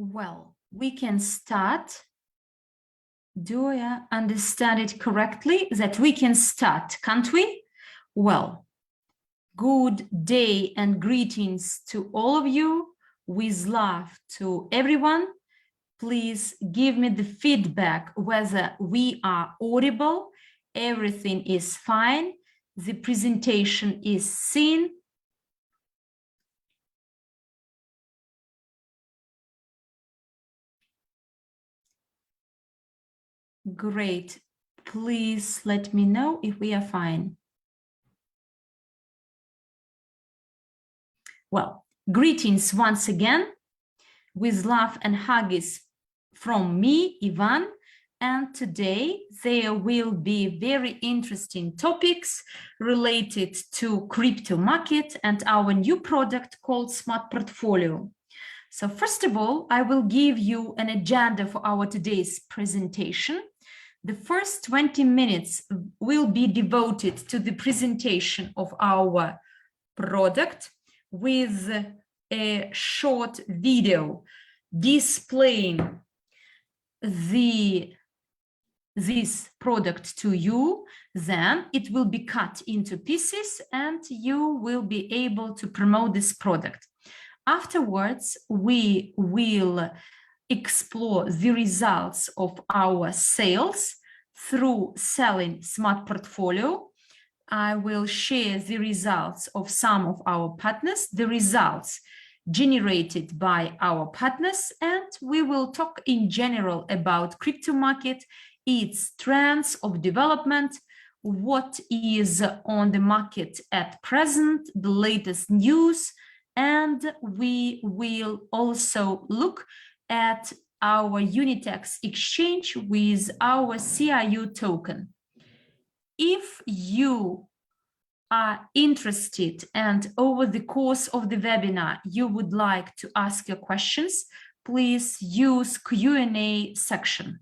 Well, we can start. Do I understand it correctly that we can start, can't we? Well, good day and greetings to all of you. With love to everyone. Please give me the feedback whether we are audible, everything is fine, the presentation is seen. Great. Please let me know if we are fine. Well, greetings once again, with love and hugs from me, Ivan, and today there will be very interesting topics related to crypto market and our new product called Smart Portfolio. So first of all, I will give you an agenda for our today's presentation. The first 20 minutes will be devoted to the presentation of our product with a short video displaying this product to you. Then it will be cut into pieces and you will be able to promote this product. Afterwards, we will explore the results of our sales through selling Smart Portfolio. I will share the results of some of our partners, the results generated by our partners, and we will talk in general about crypto market, its trends of development, what is on the market at present, the latest news, and we will also look at our Unitex exchange with our CIU token. If you are interested and over the course of the webinar you would like to ask your questions, please use Q&A section.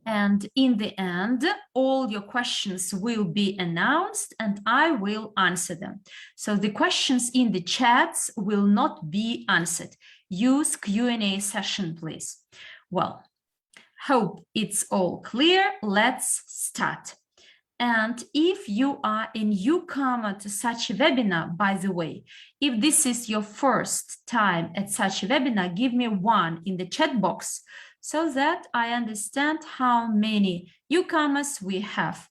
And in the end, all your questions will be announced and I will answer them. So the questions in the chats will not be answered. Use Q&A session, please. Well, hope it's all clear. Let's start. And if you are a newcomer to such a webinar, by the way, if this is your first time at such a webinar, give me 1 in the chat box so that I understand how many newcomers we have.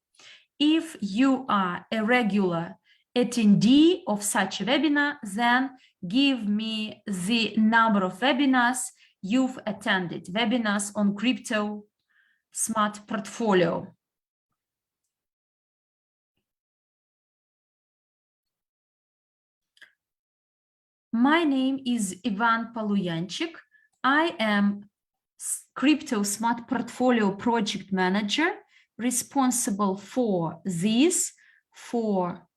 If you are a regular attendee of such a webinar, then give me the number of webinars you've attended, webinars on crypto smart portfolio. My name is Ivan Paluyanchik. I am Crypto Smart Portfolio Project Manager, responsible for this, for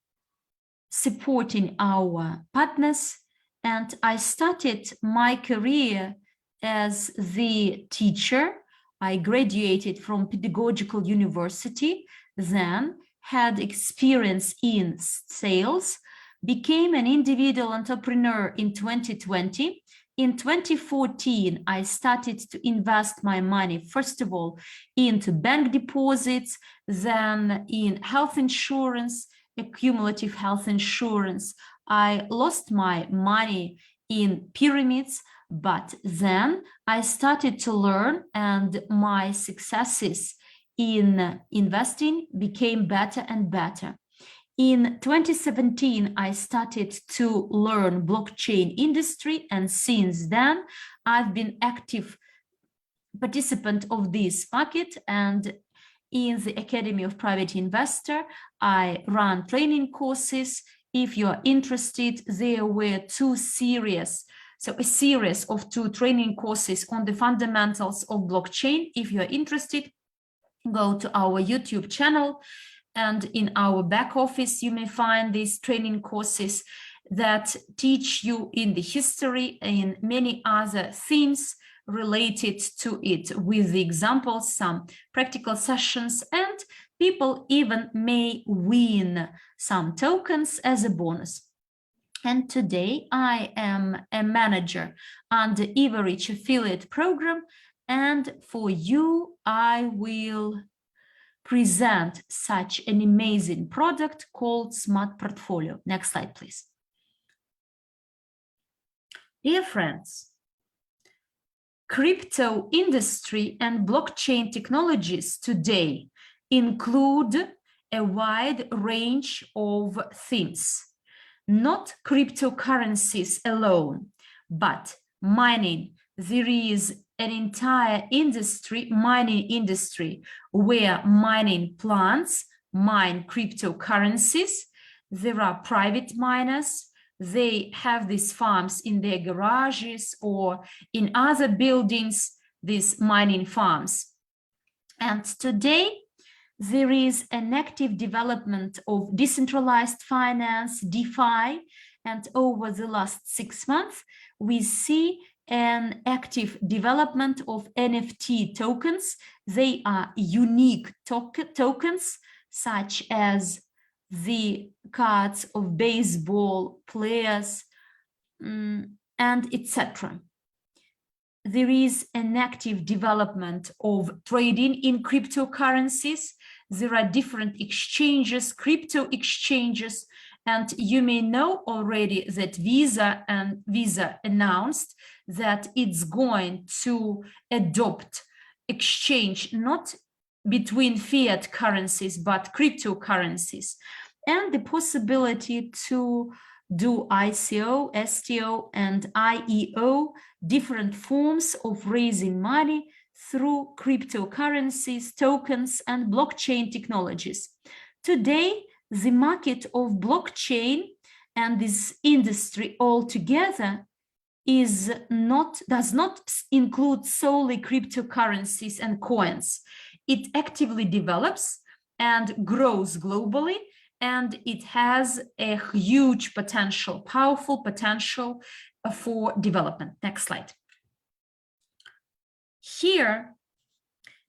supporting our partners. And I started my career as the teacher. I graduated from Pedagogical University, then had experience in sales, became an individual entrepreneur in 2020. In 2014, I started to invest my money, first of all, into bank deposits, then in health insurance, accumulative health insurance. I lost my money in pyramids, but then I started to learn and my successes in investing became better and better. In 2017, I started to learn blockchain industry, and since then, I've been active participant of this market. And in the Academy of Private Investor, I run training courses. If you're interested, there were 2 series. So a series of 2 training courses on the fundamentals of blockchain. If you're interested, go to our YouTube channel. And in our back office, you may find these training courses that teach you in the history and many other themes related to it, with the examples, some practical sessions, and people even may win some tokens as a bonus. And today I am a manager under Average Affiliate Program, and for you I will present such an amazing product called Smart Portfolio. Next slide, please. Dear friends, crypto industry and blockchain technologies today include a wide range of themes. Not cryptocurrencies alone, but mining. There is an entire industry, mining industry, where mining plants mine cryptocurrencies. There are private miners. They have these farms in their garages or in other buildings, these mining farms. And today, there is an active development of decentralized finance, DeFi, and over the last 6 months, we see an active development of NFT tokens. They are unique tokens, such as the cards of baseball players, and etc. There is an active development of trading in cryptocurrencies. There are different exchanges, crypto exchanges, and you may know already that Visa announced that it's going to adopt exchange not between fiat currencies but cryptocurrencies, and the possibility to do ICO, STO, and IEO, different forms of raising money through cryptocurrencies, tokens, and blockchain technologies. Today, the market of blockchain and this industry altogether does not include solely cryptocurrencies and coins. It actively develops and grows globally, and it has a huge potential, powerful potential for development. Next slide. Here,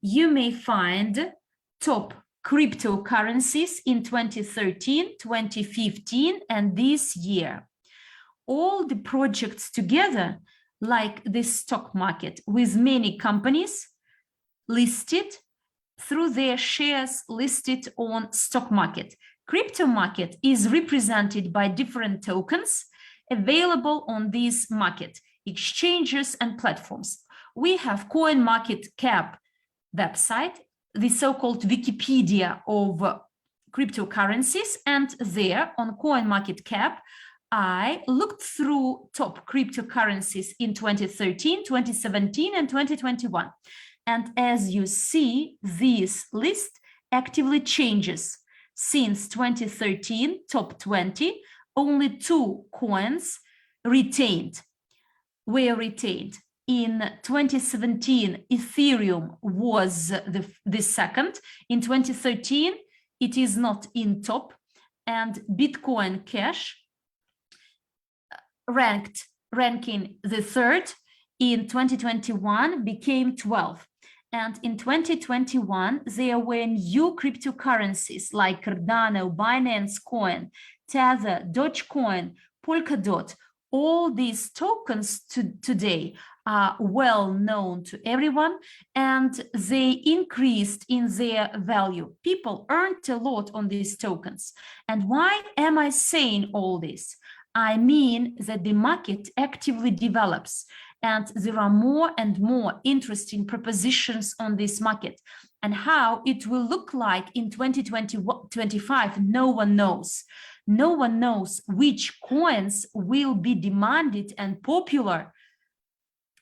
you may find top cryptocurrencies in 2013, 2015, and this year. All the projects together, like the stock market, with many companies listed through their shares listed on stock market. Crypto market is represented by different tokens available on this market, exchanges and platforms. We have CoinMarketCap website, the so-called Wikipedia of cryptocurrencies, and there on CoinMarketCap, I looked through top cryptocurrencies in 2013, 2017, and 2021. And as you see, this list actively changes. Since 2013, top 20, only 2 coins were retained. In 2017, Ethereum was the second. In 2013, it is not in top, and Bitcoin Cash ranking the third in 2021 became 12. And in 2021, there were new cryptocurrencies like Cardano, Binance Coin, Tether, Dogecoin, Polkadot. All these tokens today are well known to everyone, and they increased in their value. People earned a lot on these tokens. And why am I saying all this? I mean that the market actively develops, and there are more and more interesting propositions on this market. And how it will look like in 2025, no one knows. No one knows which coins will be demanded and popular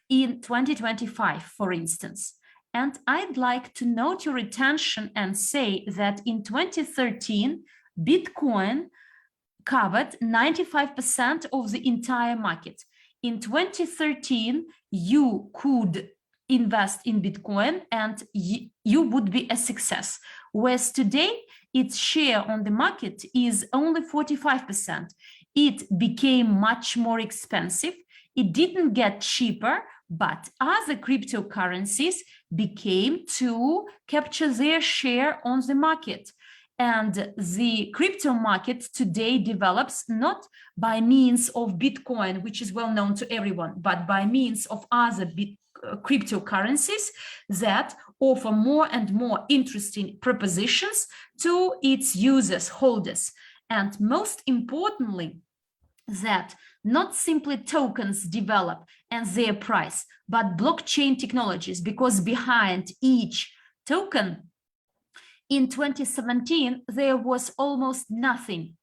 in 2025, for instance. And I'd like to note your attention and say that in 2013, Bitcoin covered 95% of the entire market. In 2013, you could invest in Bitcoin and you would be a success. Whereas today, its share on the market is only 45%. It became much more expensive. It didn't get cheaper, but other cryptocurrencies became to capture their share on the market. And the crypto market today develops not by means of Bitcoin, which is well known to everyone, but by means of other cryptocurrencies that offer more and more interesting propositions to its users, holders. And most importantly, that not simply tokens develop and their price, but blockchain technologies, because behind each token in 2017, there was almost nothing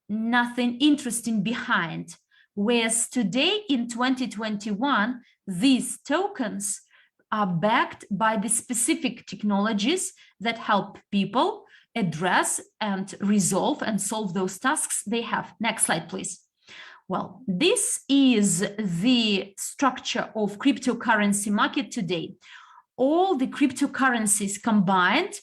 interesting behind. Whereas today in 2021, these tokens are backed by the specific technologies that help people address and resolve and solve those tasks they have. Next slide, please. Well, this is the structure of cryptocurrency market today. All the cryptocurrencies combined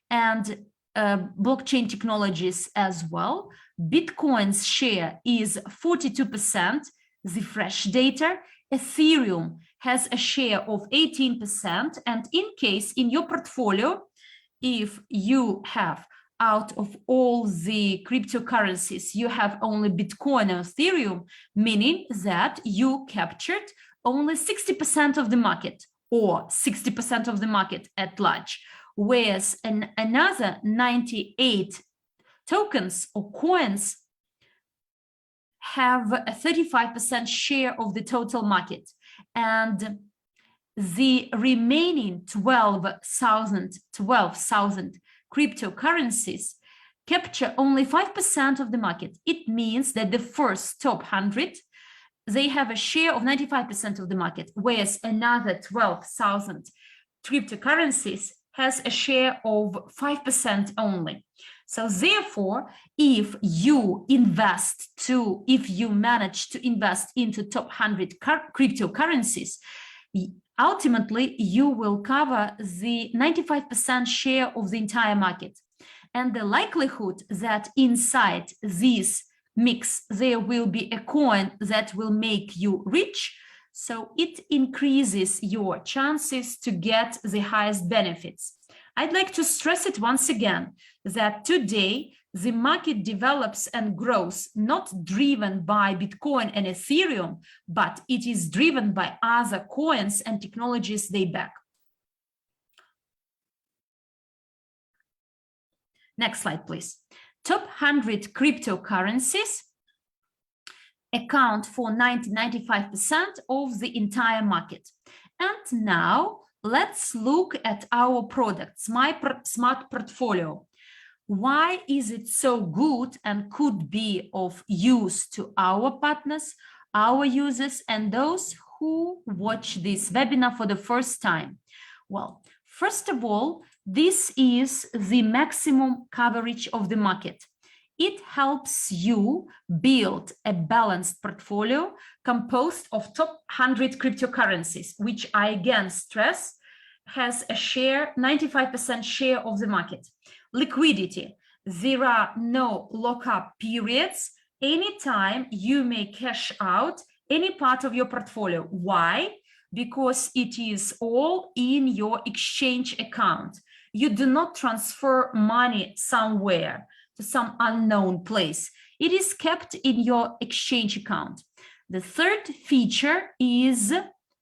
and blockchain technologies as well. Bitcoin's share is 42%, the fresh data. Ethereum has a share of 18%. And in case in your portfolio, if you have out of all the cryptocurrencies, you have only Bitcoin or Ethereum, meaning that you captured only 60% of the market or 60% of the market at large, whereas another 98 tokens or coins have a 35% share of the total market. And the remaining 12,000 cryptocurrencies capture only 5% of the market. It means that the first top 100, they have a share of 95% of the market, whereas another 12,000 cryptocurrencies has a share of 5% only. So therefore, if you manage to invest into top 100 cryptocurrencies, ultimately, you will cover the 95% share of the entire market. And the likelihood that inside this mix, there will be a coin that will make you rich, so it increases your chances to get the highest benefits. I'd like to stress it once again that today, the market develops and grows not driven by Bitcoin and Ethereum, but it is driven by other coins and technologies they back. Next slide, please. Top 100 cryptocurrencies account for 95% of the entire market. And now let's look at our products, my Smart Portfolio. Why is it so good and could be of use to our partners, our users, and those who watch this webinar for the first time? Well, first of all, this is the maximum coverage of the market. It helps you build a balanced portfolio composed of top 100 cryptocurrencies, which I again stress has a share, 95% share of the market. Liquidity. There are no lockup periods. Anytime you may cash out any part of your portfolio. Why? Because it is all in your exchange account. You do not transfer money somewhere to some unknown place. It is kept in your exchange account. The third feature is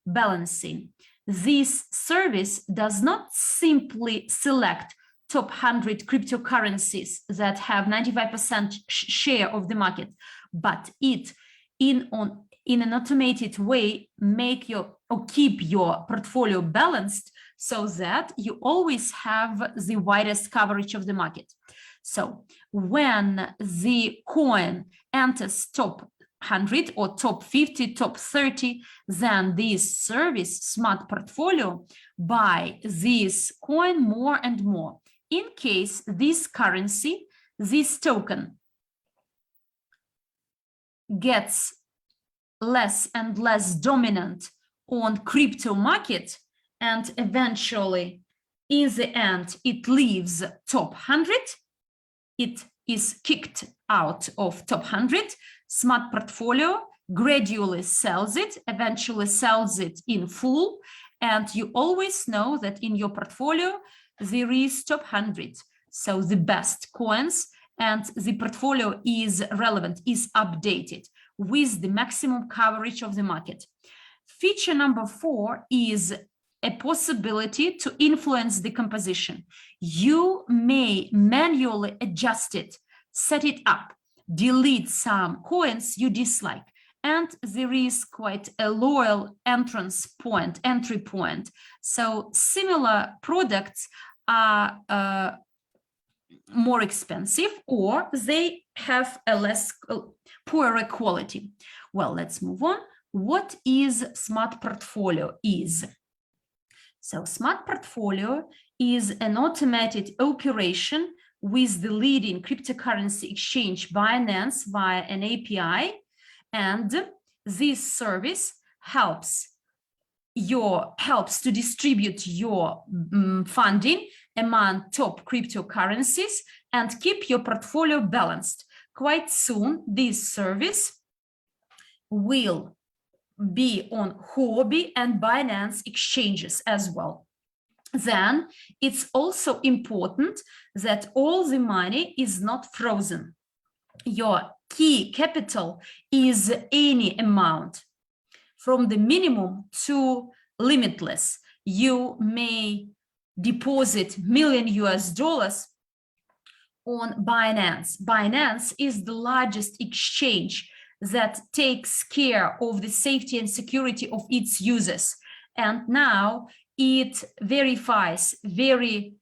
balancing. This service does not simply select top 100 cryptocurrencies that have 95% share of the market, but it, in an automated way, keep your portfolio balanced so that you always have the widest coverage of the market. So when the coin enters top 100 or top 50, top 30, then this service, Smart Portfolio, buy this coin more and more. In case this currency, this token, gets less and less dominant on crypto market, and eventually, in the end, it leaves top 100, it is kicked out of top 100, Smart Portfolio gradually sells it, eventually sells it in full, and you always know that in your portfolio, there is top 100. so the best coins, and the portfolio is relevant, is updated with the maximum coverage of the market. Feature number 4 is a possibility to influence the composition. You may manually adjust it, set it up, delete some coins you dislike, and there is quite a loyal entry point. So similar products are more expensive, or they have a less poorer quality. Well, let's move on. What is Smart Portfolio is? So Smart Portfolio is an automated operation with the leading cryptocurrency exchange Binance via an API, and this service helps to distribute your funding among top cryptocurrencies and keep your portfolio balanced. Quite soon, this service will be on Huobi and Binance exchanges as well. Then it's also important that all the money is not frozen. Your key capital is any amount, from the minimum to limitless. You may deposit $1 million on Binance. Binance is the largest exchange that takes care of the safety and security of its users. And now it verifies very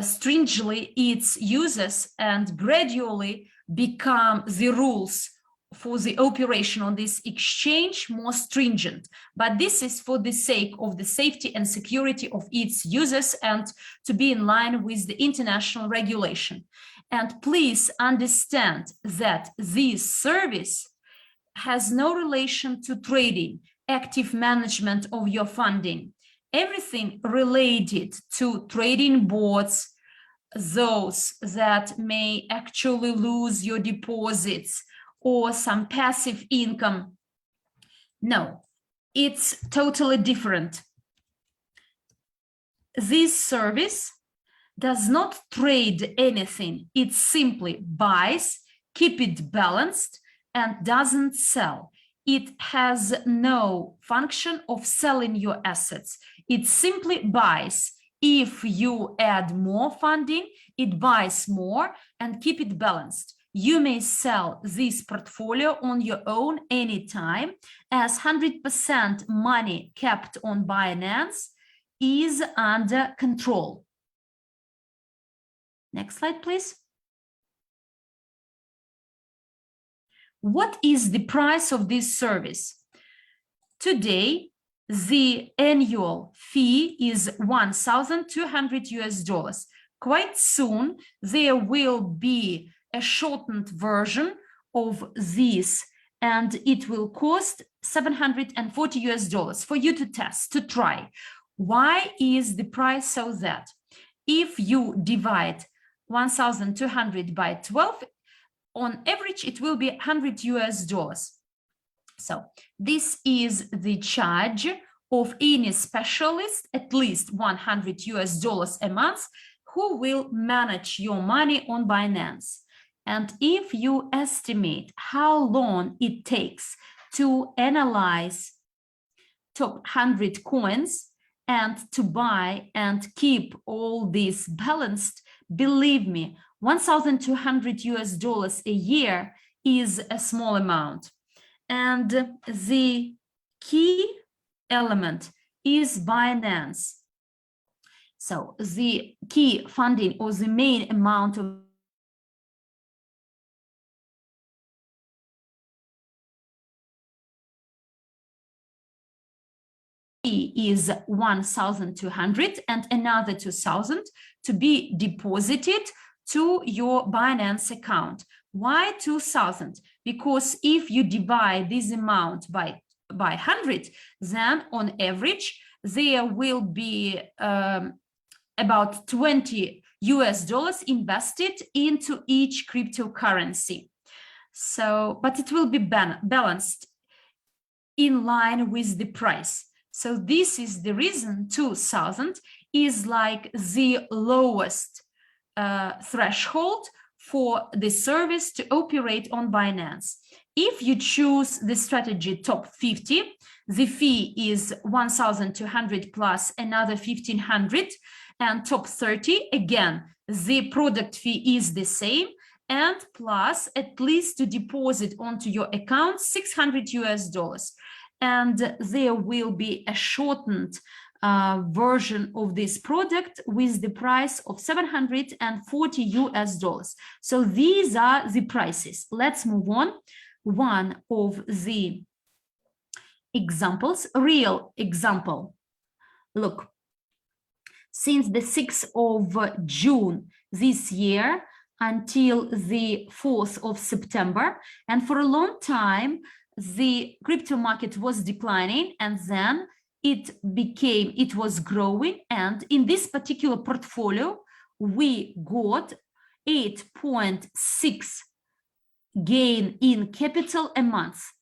stringently its users and gradually become the rules for the operation on this exchange more stringent. But this is for the sake of the safety and security of its users and to be in line with the international regulation. And please understand that this service has no relation to trading, active management of your funding. Everything related to trading bots, those that may actually lose your deposits or some passive income. No, it's totally different. This service does not trade anything. It simply buys, keep it balanced, and doesn't sell. It has no function of selling your assets. It simply buys. If you add more funding, it buys more and keep it balanced. You may sell this portfolio on your own anytime, as 100% money kept on Binance is under control. Next slide, please. What is the price of this service? Today, the annual fee is $1,200. Quite soon, there will be a shortened version of this, and it will cost $740 for you to test, to try. Why is the price so that? If you divide 1,200 by 12, on average, it will be $100. So this is the charge of any specialist, at least $100 a month, who will manage your money on Binance. And if you estimate how long it takes to analyze top 100 coins and to buy and keep all this balanced, believe me, $1,200 a year is a small amount. And the key element is Binance. So the key funding, or the main amount of is 1,200 and another 2,000 to be deposited to your Binance account. Why 2,000? Because if you divide this amount by 100, then on average, there will be about $20 invested into each cryptocurrency. So, but it will be balanced in line with the price. So this is the reason 2,000 is like the lowest threshold for the service to operate on Binance. If you choose the strategy top 50, the fee is 1,200 plus another 1,500, and top 30, again, the product fee is the same, and plus at least to deposit onto your account $600. And there will be a shortened version of this product with the price of $740. So these are the prices. Let's move on. One of the examples, real example. Look, since the 6th of June this year until the 4th of September, and for a long time, the crypto market was declining, and then it was growing. And in this particular portfolio, we got 8.6 gain in capital a month.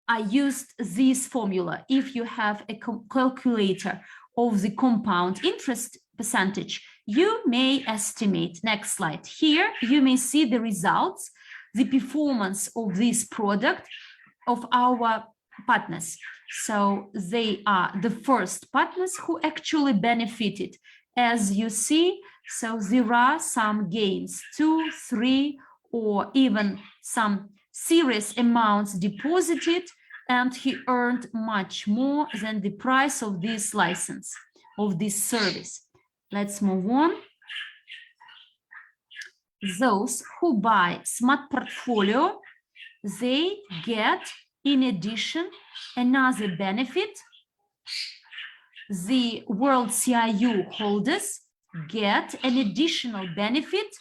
I used this formula. If you have a calculator of the compound interest percentage, you may estimate. Next slide. Here, you may see the results, the performance of this product of our partners. So they are the first partners who actually benefited. As you see, so there are some gains, 2, 3, or even some serious amounts deposited, and he earned much more than the price of this license, of this service. Let's move on. Those who buy SmartPortlio, they get, in addition, another benefit. The World CIU holders get an additional benefit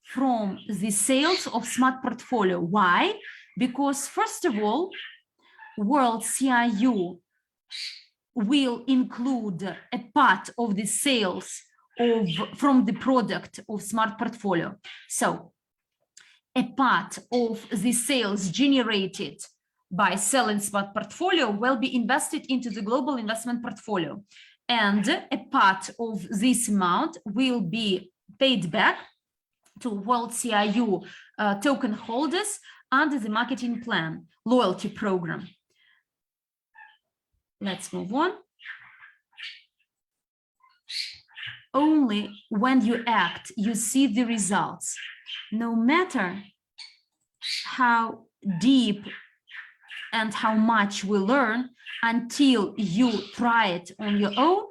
from the sales of SmartPortlio. Why? Because first of all, World CIU will include a part of the sales from the product of SmartPortlio. So a part of the sales generated by selling SmartPortlio will be invested into the global investment portfolio, and a part of this amount will be paid back to World CIU token holders under the marketing plan loyalty program. Let's move on. Only when you act, you see the results. No matter how deep and how much we learn, until you try it on your own,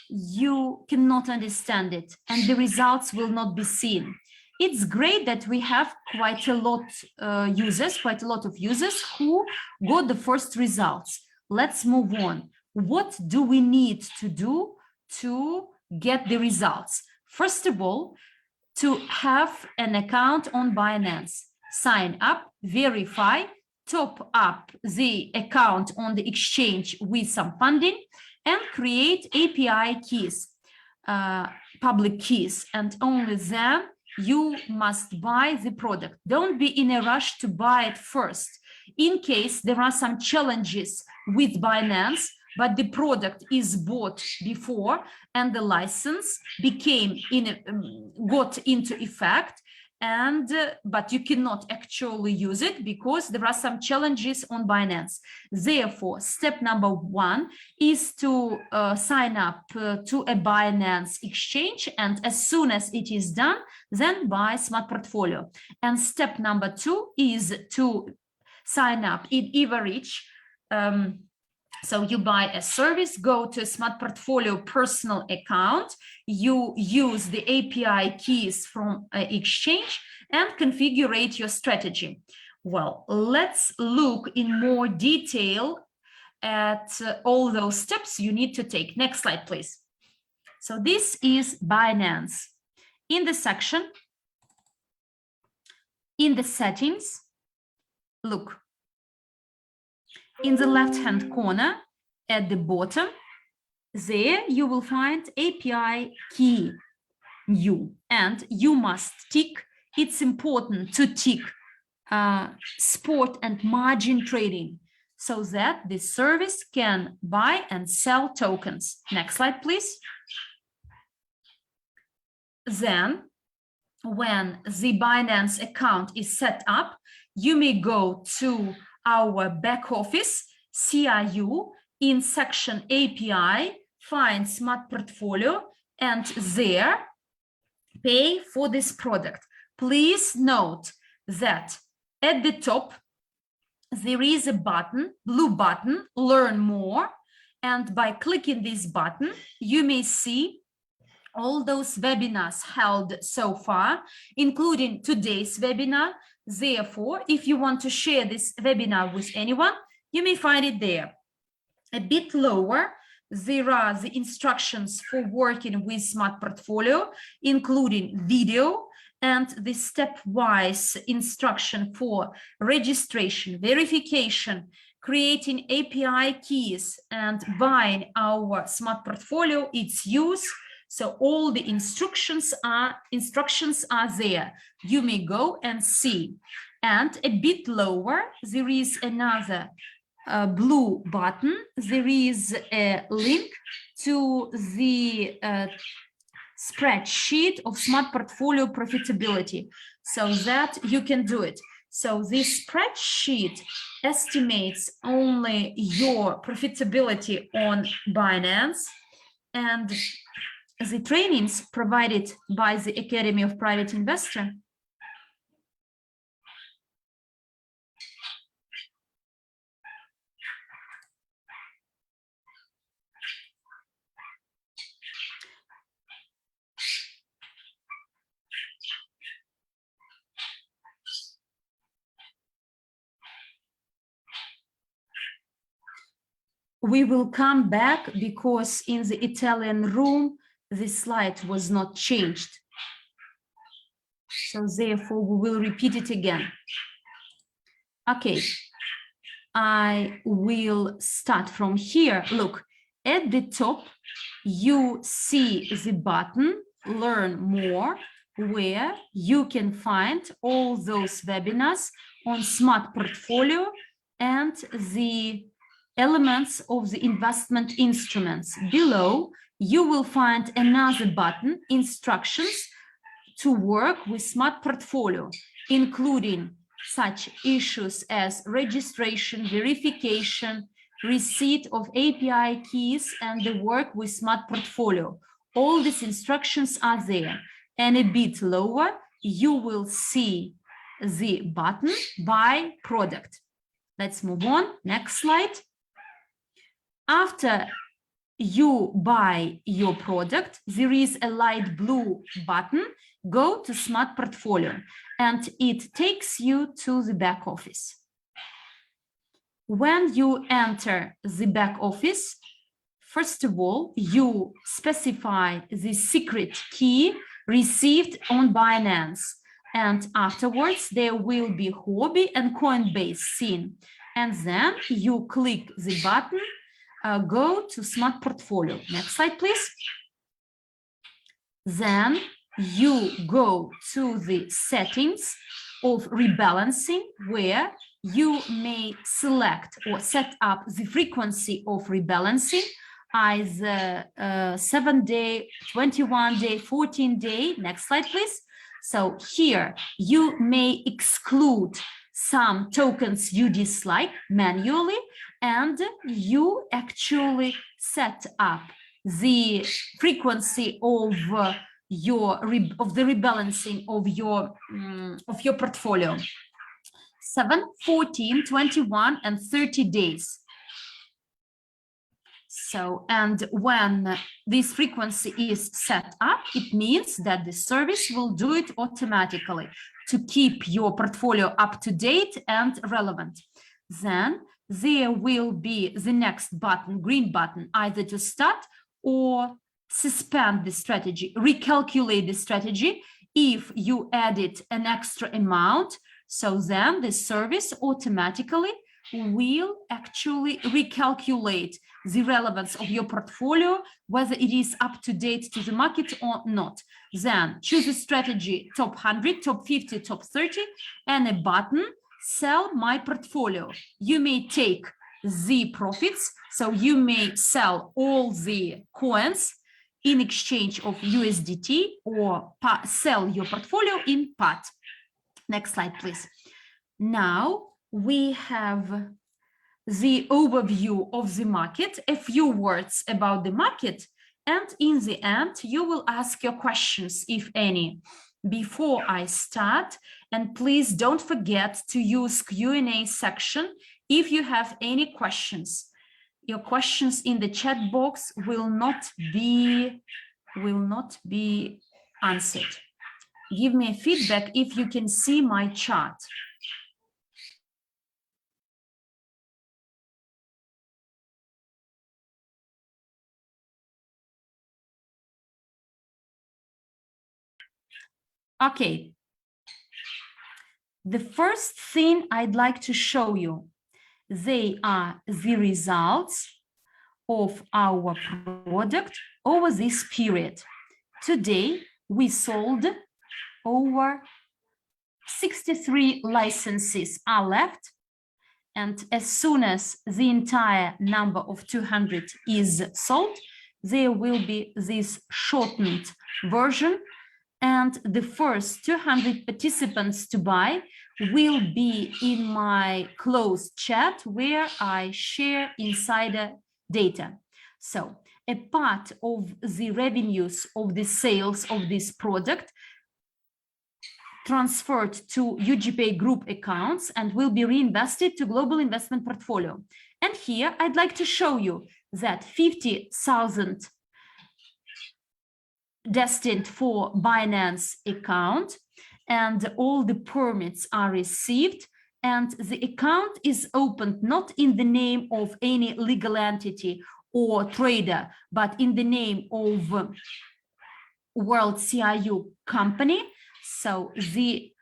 you cannot understand it, and the results will not be seen. It's great that we have quite a lot of users who got the first results. Let's move on. What do we need to do to get the results? First of all, to have an account on Binance, sign up, verify, top up the account on the exchange with some funding, and create API keys, public keys, and only then you must buy the product. Don't be in a rush to buy it first. In case there are some challenges with Binance, but the product is bought before and the license got into effect, and but you cannot actually use it because there are some challenges on Binance. Therefore, step number 1 is to sign up to a Binance exchange, and as soon as it is done, then buy SmartPortlio. And step number 2 is to sign up in Everidge. So you buy a service, go to SmartPortlio personal account, you use the API keys from exchange and configure your strategy. Well, let's look in more detail at all those steps you need to take. Next slide, please. So this is Binance. In the section, in the settings, look. In the left-hand corner at the bottom, there you will find API key new, and you must tick. It's important to tick spot and margin trading so that the service can buy and sell tokens. Next slide, please. Then when the Binance account is set up, you may go to our back office, CRU, in section API, find Smart Portfolio, and there pay for this product. Please note that at the top, there is a button, blue button, Learn More. And by clicking this button, you may see all those webinars held so far, including today's webinar. Therefore, if you want to share this webinar with anyone, you may find it there. A bit lower, there are the instructions for working with Smart Portfolio, including video and the stepwise instruction for registration, verification, creating API keys, and buying our Smart Portfolio, its use. So all the instructions are there. You may go and see. And a bit lower, there is another blue button. There is a link to the spreadsheet of Smart Portfolio profitability so that you can do it. So this spreadsheet estimates only your profitability on Binance, and the trainings provided by the Academy of Private Investor we will come back because in the Italian room, the slide was not changed. So therefore, we will repeat it again. Okay, I will start from here. Look, at the top, you see the button, Learn More, where you can find all those webinars on Smart Portfolio and the elements of the investment instruments. Below, you will find another button, Instructions to work with Smart Portfolio, including such issues as registration, verification, receipt of API keys, and the work with Smart Portfolio. All these instructions are there. And a bit lower, you will see the button Buy Product. Let's move on. Next slide. After you buy your product, there is a light blue button, Go to Smart Portfolio, and it takes you to the back office. When you enter the back office, first of all, you specify the secret key received on Binance, and afterwards there will be Huobi and Coinbase seen, and then you click the button Go to Smart Portfolio. Next slide, please. Then you go to the settings of rebalancing, where you may select or set up the frequency of rebalancing, either 7-day, 21-day, 14-day. Next slide, please. So here you may exclude some tokens you dislike manually, and you actually set up the frequency of the rebalancing of your portfolio. 7, 14, 21, and 30 days. So, and when this frequency is set up, it means that the service will do it automatically to keep your portfolio up to date and relevant. Then there will be the next button, green button, either to start or suspend the strategy, recalculate the strategy if you added an extra amount. So then the service automatically will actually recalculate the relevance of your portfolio, whether it is up to date to the market or not. Then choose a strategy, top 100, top 50, top 30, and a button, Sell My Portfolio. You may take the profits, so you may sell all the coins in exchange of USDT or sell your portfolio in PAT. Next slide, please. Now we have the overview of the market, a few words about the market, and in the end, you will ask your questions, if any, before I start. And please don't forget to use Q&A section if you have any questions. Your questions in the chat box will not be answered. Give me a feedback if you can see my chart. Okay. The first thing I'd like to show you, they are the results of our product over this period. Today, we sold over 63 licenses are left. And as soon as the entire number of 200 is sold, there will be this shortened version. And the first 200 participants to buy will be in my closed chat where I share insider data. So a part of the revenues of the sales of this product transferred to UGPay group accounts and will be reinvested to global investment portfolio. And here I'd like to show you that 50,000 destined for Binance account, and all the permits are received, and the account is opened not in the name of any legal entity or trader, but in the name of World CIU company. So the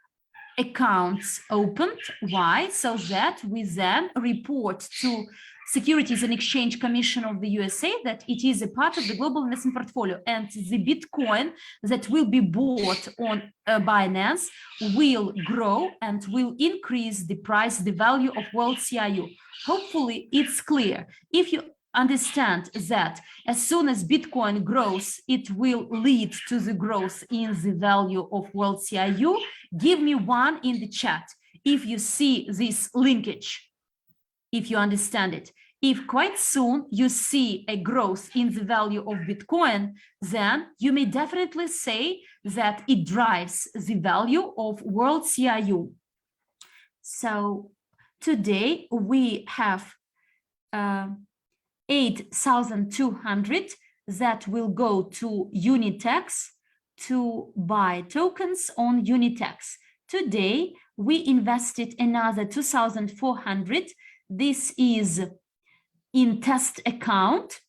accounts opened. Why? So that we then report to Securities and Exchange Commission of the USA that it is a part of the global investment portfolio, and the Bitcoin that will be bought on Binance will grow and will increase the price, the value of World CIU. Hopefully it's clear. If you understand that as soon as Bitcoin grows, it will lead to the growth in the value of World CIU, give me one in the chat if you see this linkage, if you understand it. If quite soon you see a growth in the value of Bitcoin, then you may definitely say that it drives the value of World CIU. So today we have 8,200 that will go to Unitex to buy tokens on Unitex. Today, we invested another 2,400. This is in test account.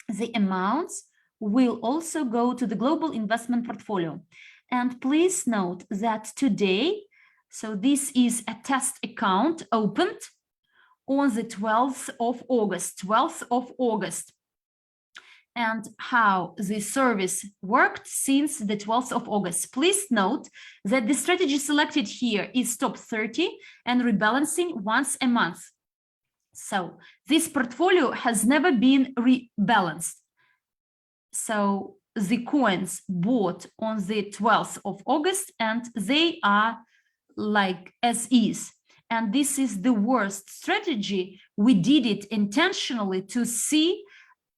The amounts will also go to the global investment portfolio. And please note that today, so this is a test account opened on the 12th of August, and how the service worked since the 12th of August. Please note that the strategy selected here is top 30 and rebalancing once a month. So this portfolio has never been rebalanced. So the coins bought on the 12th of August and they are like as is. And this is the worst strategy. We did it intentionally to see,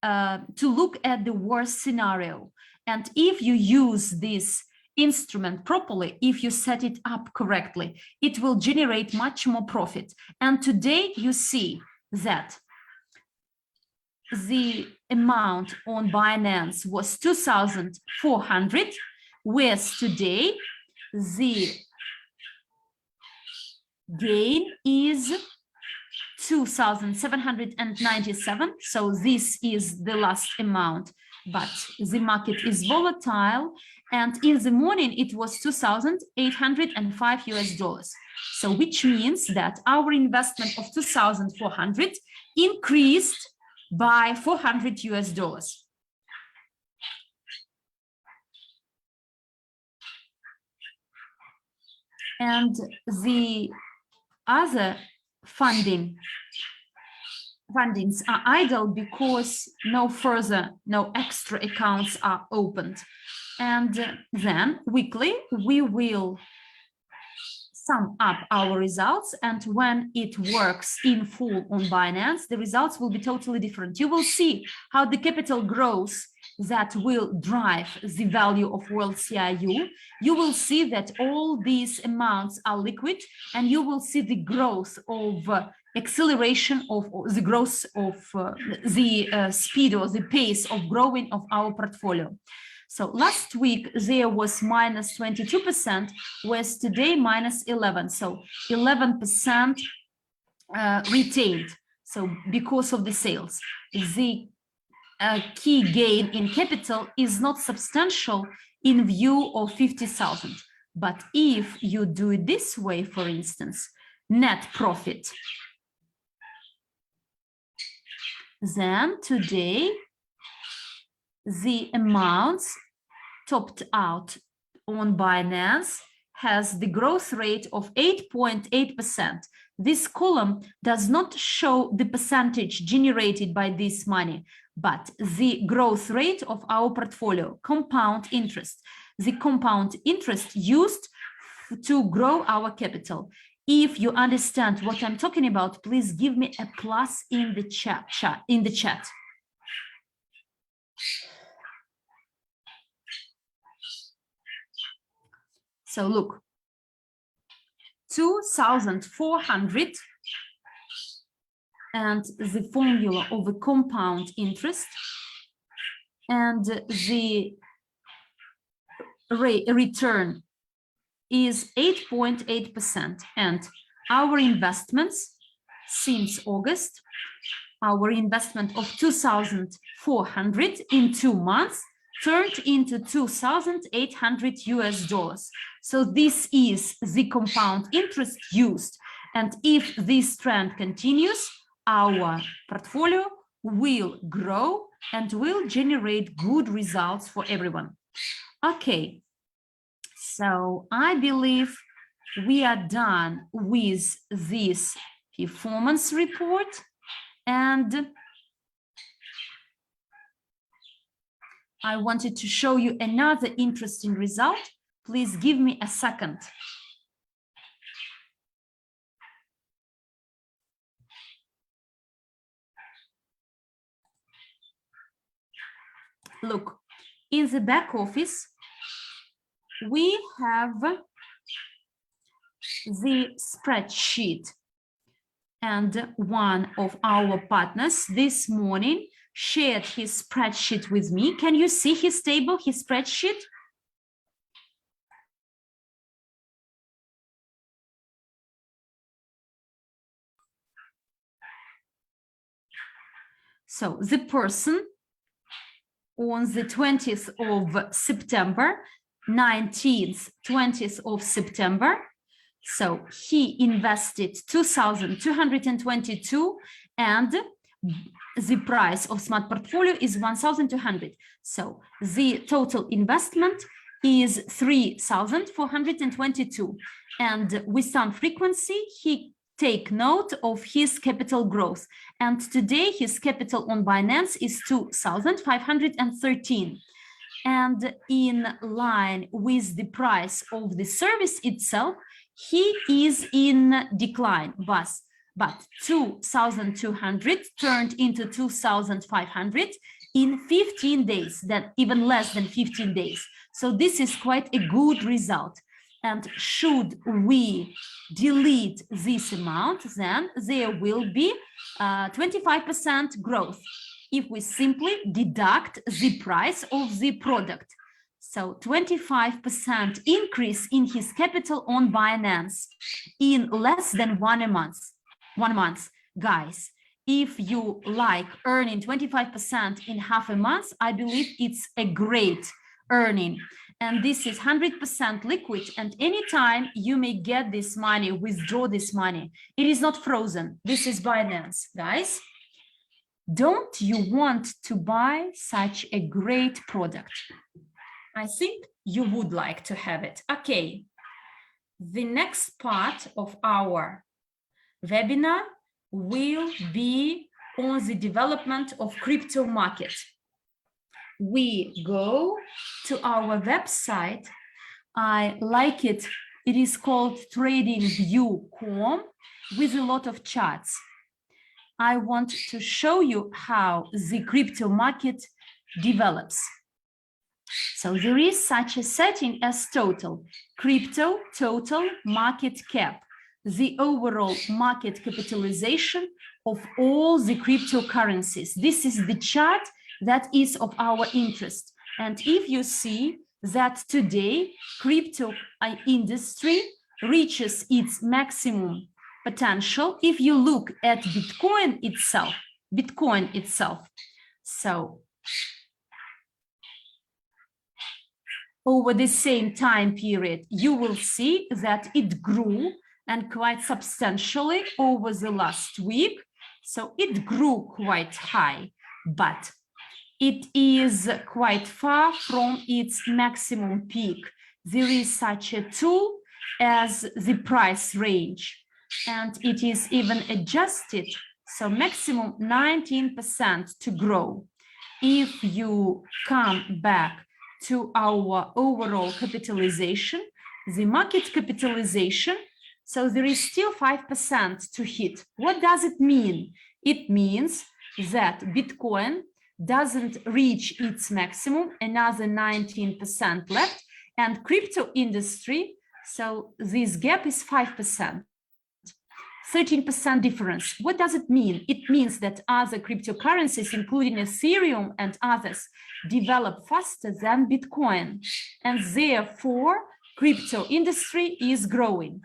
to look at the worst scenario. And if you use this instrument properly, if you set it up correctly, it will generate much more profit. And today you see that the amount on Binance was 2,400, whereas today the gain is 2,797. So this is the last amount, but the market is volatile. And in the morning, it was $2,805. So which means that our investment of 2,400 increased by $400. And the other funding fundings are idle because no extra accounts are opened. And then weekly, we will sum up our results, and when it works in full on Binance, the results will be totally different. You will see how the capital grows that will drive the value of World CIU. You will see that all these amounts are liquid, and you will see the growth of acceleration of the growth of the speed or the pace of growing of our portfolio. So last week there was minus 22%, whereas today minus 11. So 11% retained. So because of the sales, the key gain in capital is not substantial in view of 50,000. But if you do it this way, for instance, net profit, then today the amounts topped out on Binance has the growth rate of 8.8%. This column does not show the percentage generated by this money, but the growth rate of our portfolio, compound interest, the compound interest used to grow our capital. If you understand what I'm talking about, please give me a plus in the chat. So look, 2,400 and the formula of a compound interest, and the return is 8.8%. And our investments since August, our investment of 2,400 in 2 months turned into $2,800. So this is the compound interest used. And if this trend continues, our portfolio will grow and will generate good results for everyone. Okay, so I believe we are done with this performance report, and I wanted to show you another interesting result. Please give me a second. Look, in the back office, we have the spreadsheet, and one of our partners this morning shared his spreadsheet with me. Can you see his table, his spreadsheet? So the person on the 20th of September, 19th, 20th of September, so he invested 2,222, and the price of Smart Portfolio is 1,200. So the total investment is 3,422. And with some frequency, he take note of his capital growth. And today his capital on Binance is 2,513. And in line with the price of the service itself, he is in decline, but 2,200 turned into 2,500 in 15 days, then even less than 15 days. So this is quite a good result. And should we delete this amount, then there will be 25% growth if we simply deduct the price of the product. So 25% increase in his capital on Binance in less than 1 month. 1 month. Guys, if you like earning 25% in half a month, I believe it's a great earning. And this is 100% liquid, and anytime you may get this money, withdraw this money. It is not frozen. This is Binance, guys. Don't you want to buy such a great product? I think you would like to have it. Okay, the next part of our webinar will be on the development of crypto market. We go to our website. I like it. It is called tradingview.com with a lot of charts. I want to show you how the crypto market develops. So there is such a setting as total market cap, the overall market capitalization of all the cryptocurrencies. This is the chart that is of our interest. And if you see that today crypto industry reaches its maximum potential, if you look at Bitcoin itself, so over the same time period, you will see that it grew and quite substantially over the last week. So it grew quite high, but it is quite far from its maximum peak. There is such a tool as the price range, and it is even adjusted, so maximum 19% to grow. If you come back to our overall capitalization, the market capitalization, so there is still 5% to hit. What does it mean? It means that Bitcoin doesn't reach its maximum, another 19% left, and crypto industry, so this gap is 5%. 13% difference. What does it mean? It means that other cryptocurrencies, including Ethereum and others, develop faster than Bitcoin, and therefore crypto industry is growing.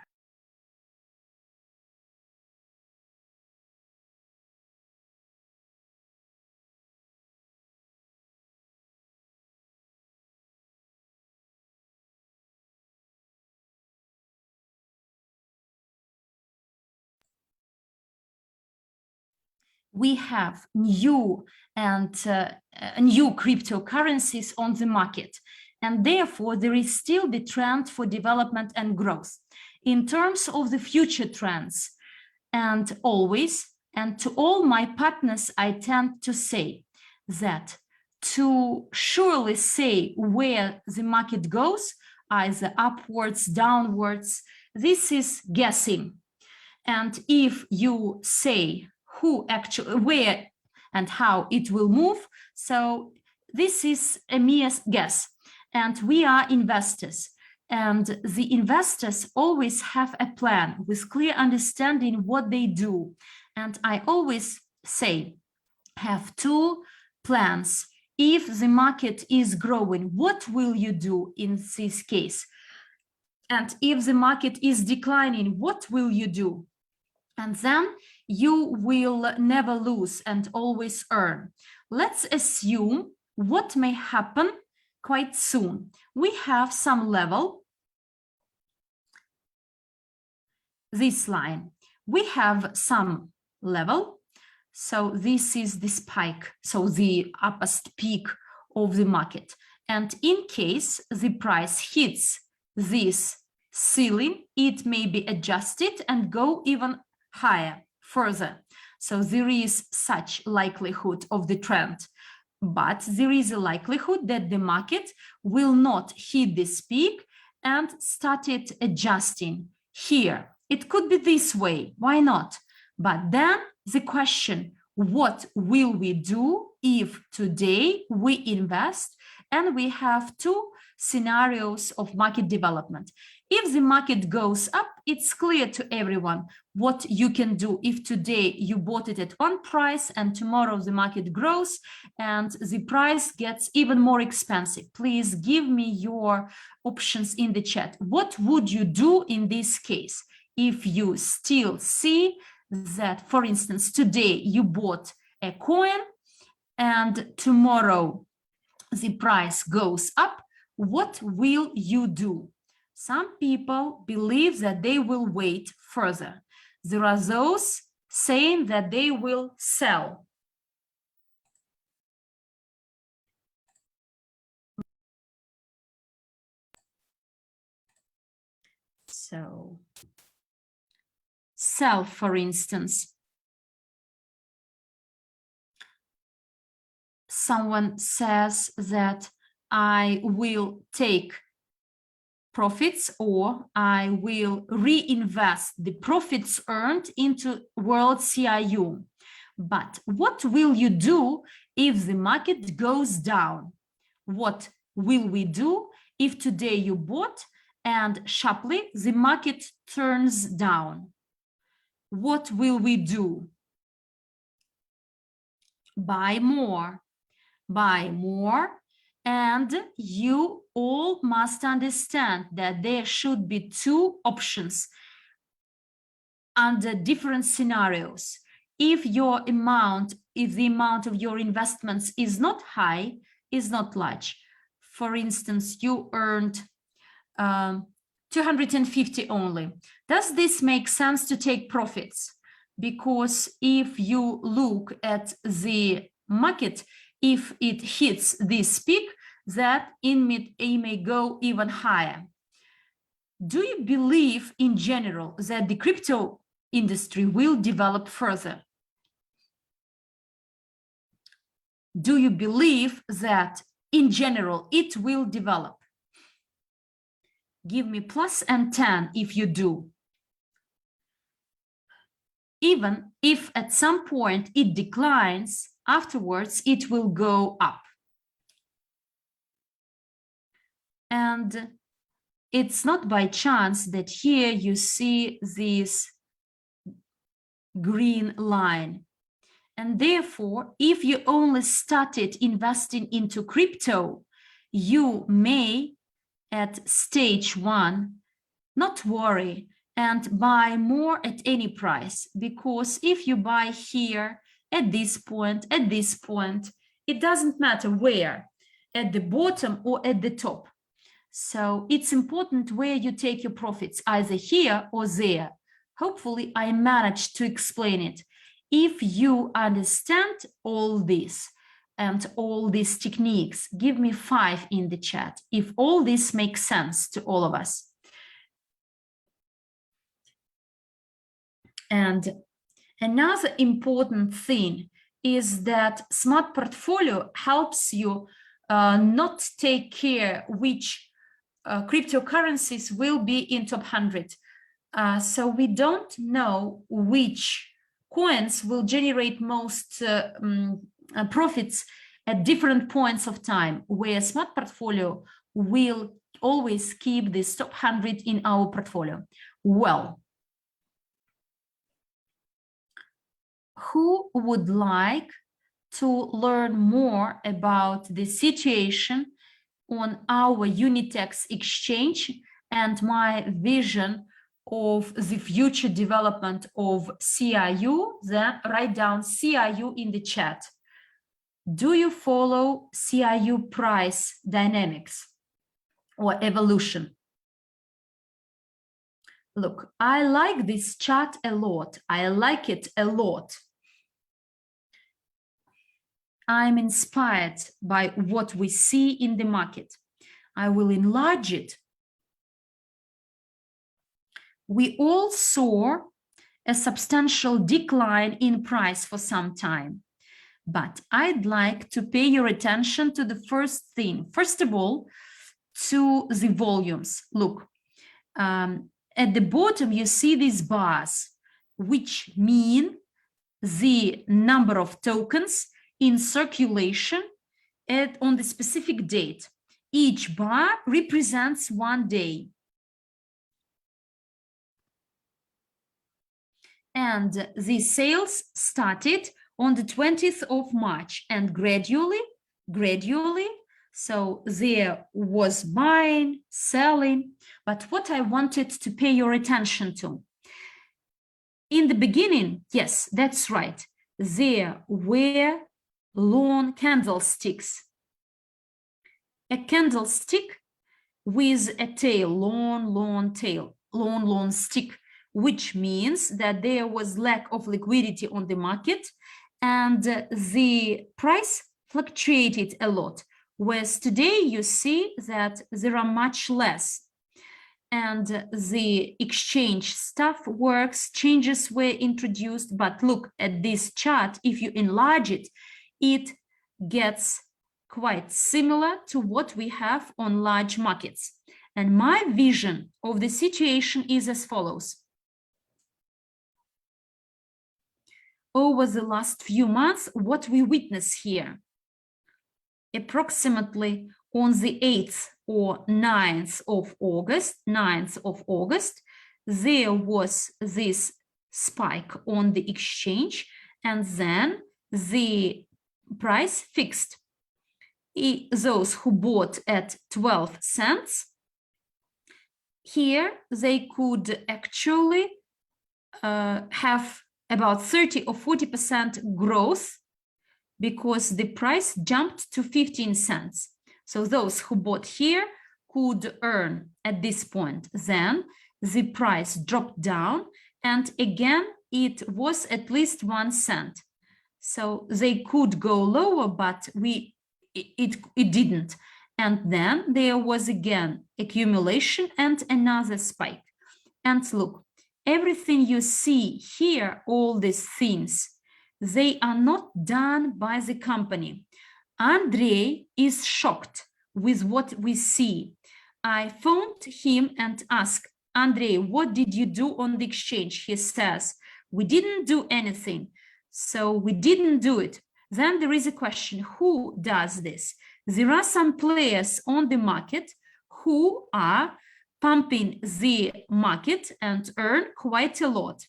We have new cryptocurrencies on the market, and therefore there is still the trend for development and growth. In terms of the future trends, and always, and to all my partners, I tend to say that to surely say where the market goes, either upwards, downwards, this is guessing. And if you say who actually, where and how it will move, so this is a mere guess. And we are investors. And the investors always have a plan with clear understanding what they do. And I always say, have two plans. If the market is growing, what will you do in this case? And if the market is declining, what will you do? And then you will never lose and always earn. Let's assume what may happen quite soon. We have some level, this line. We have some level, so this is the spike, so the uppest peak of the market. And in case the price hits this ceiling, it may be adjusted and go even higher, further. So there is such likelihood of the trend, but there is a likelihood that the market will not hit this peak and started adjusting here. It could be this way, why not? But then the question, what will we do if today we invest and we have two scenarios of market development? If the market goes up, it's clear to everyone what you can do. If today you bought it at one price and tomorrow the market grows and the price gets even more expensive, please give me your options in the chat. What would you do in this case? If you still see that, for instance, today you bought a coin and tomorrow the price goes up, what will you do? Some people believe that they will wait further. There are those saying that they will sell. So, sell, for instance. someone says that I will take profits or I will reinvest the profits earned into world CIU. But what will you do if the market goes down? What will we do if today you bought and sharply the market turns down? What will we do? Buy more, and you all must understand that there should be two options under different scenarios. If the amount of your investments is not high, is not large. For instance, you earned 250 only. Does this make sense to take profits? Because if you look at the market, if it hits this peak, that it may go even higher. Do you believe in general that the crypto industry will develop further? Do you believe that in general it will develop? Give me plus and 10 if you do. Even if at some point it declines, afterwards it will go up. And it's not by chance that here you see this green line. And therefore, if you only started investing into crypto, you may, at stage 1, not worry and buy more at any price, because if you buy here at this point, it doesn't matter where, at the bottom or at the top. So it's important where you take your profits, either here or there. Hopefully I managed to explain it. If you understand all this and all these techniques, give me 5 in the chat if all this makes sense to all of us. And another important thing is that Smart Portfolio helps you not take care which cryptocurrencies will be in top 100. So we don't know which coins will generate most profits at different points of time, where Smart Portfolio will always keep this top 100 in our portfolio. Well, who would like to learn more about the situation on our Unitex exchange and my vision of the future development of CIU? Then write down CIU in the chat. Do you follow CIU price dynamics or evolution? Look, I like this chart a lot. I like it a lot. I'm inspired by what we see in the market. I will enlarge it. We all saw a substantial decline in price for some time, but I'd like to pay your attention to the first thing. First of all, to the volumes. Look, at the bottom, you see these bars, which mean the number of tokens in circulation on the specific date. Each bar represents 1 day. And the sales started on the 20th of March, and gradually, so there was buying, selling. But what I wanted to pay your attention to, in the beginning, yes, that's right, there were long candlesticks. A candlestick with a tail, long tail, long stick, which means that there was lack of liquidity on the market and the price fluctuated a lot. Whereas today you see that there are much less, and the exchange stuff works, changes were introduced. But look at this chart, if you enlarge it, it gets quite similar to what we have on large markets. And my vision of the situation is as follows. Over the last few months, what we witness here, approximately on the 8th or 9th of August, there was this spike on the exchange, and then the price fixed. Those who bought at 12 cents, here they could actually have about 30 or 40% growth because the price jumped to 15 cents. So those who bought here could earn at this point. Then the price dropped down, and again, it was at least 1 cent. So they could go lower, but it didn't. And then there was again accumulation and another spike. And look, everything you see here, all these things, they are not done by the company. Andrei is shocked with what we see. I phoned him and asked, Andrei, what did you do on the exchange? He says, we didn't do anything. So we didn't do it. Then there is a question, who does this? There are some players on the market who are pumping the market and earn quite a lot.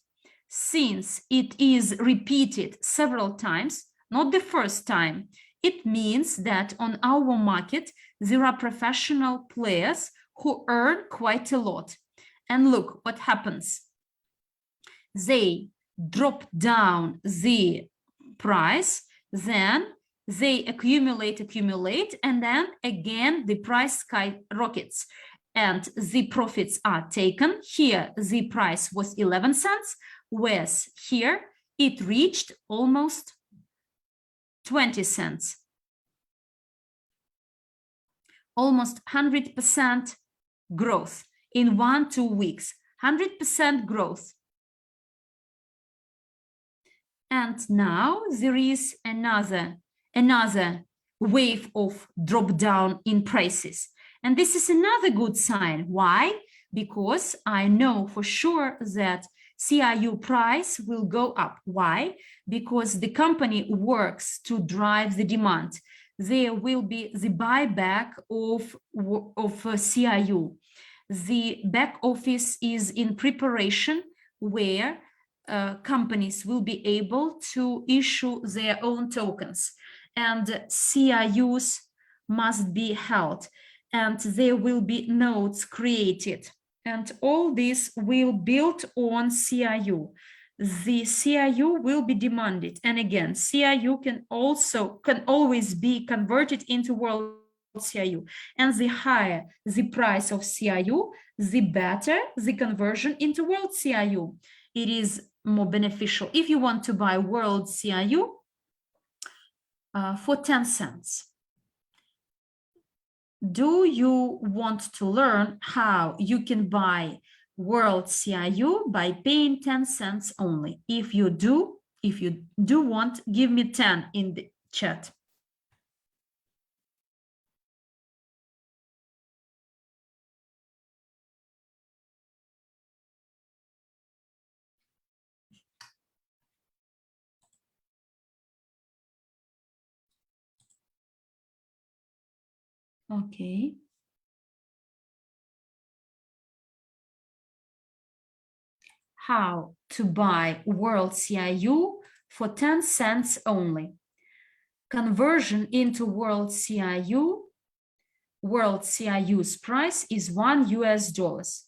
Since it is repeated several times, not the first time, it means that on our market, there are professional players who earn quite a lot. And look what happens. They drop down the price, then they accumulate, and then again, the price skyrockets. And the profits are taken. Here, the price was 11 cents, whereas here it reached almost 20 cents. Almost 100% growth in 1-2 weeks, 100% growth. And now there is another wave of drop down in prices. And this is another good sign. Why? Because I know for sure that CRU price will go up. Why? Because the company works to drive the demand. There will be the buyback of CRU. The back office is in preparation where companies will be able to issue their own tokens, and CRUs must be held, and there will be nodes created, and all this will build on CRU. The CRU will be demanded, and again, CRU can always be converted into world CRU, and the higher the price of CRU, the better the conversion into world CRU. It is more beneficial if you want to buy world CRU for 10 cents. Do you want to learn how you can buy world CRU by paying 10 cents only? If you do want, give me 10 in the chat. Okay. How to buy world CRU for 10 cents only. Conversion into world CRU's price is $1,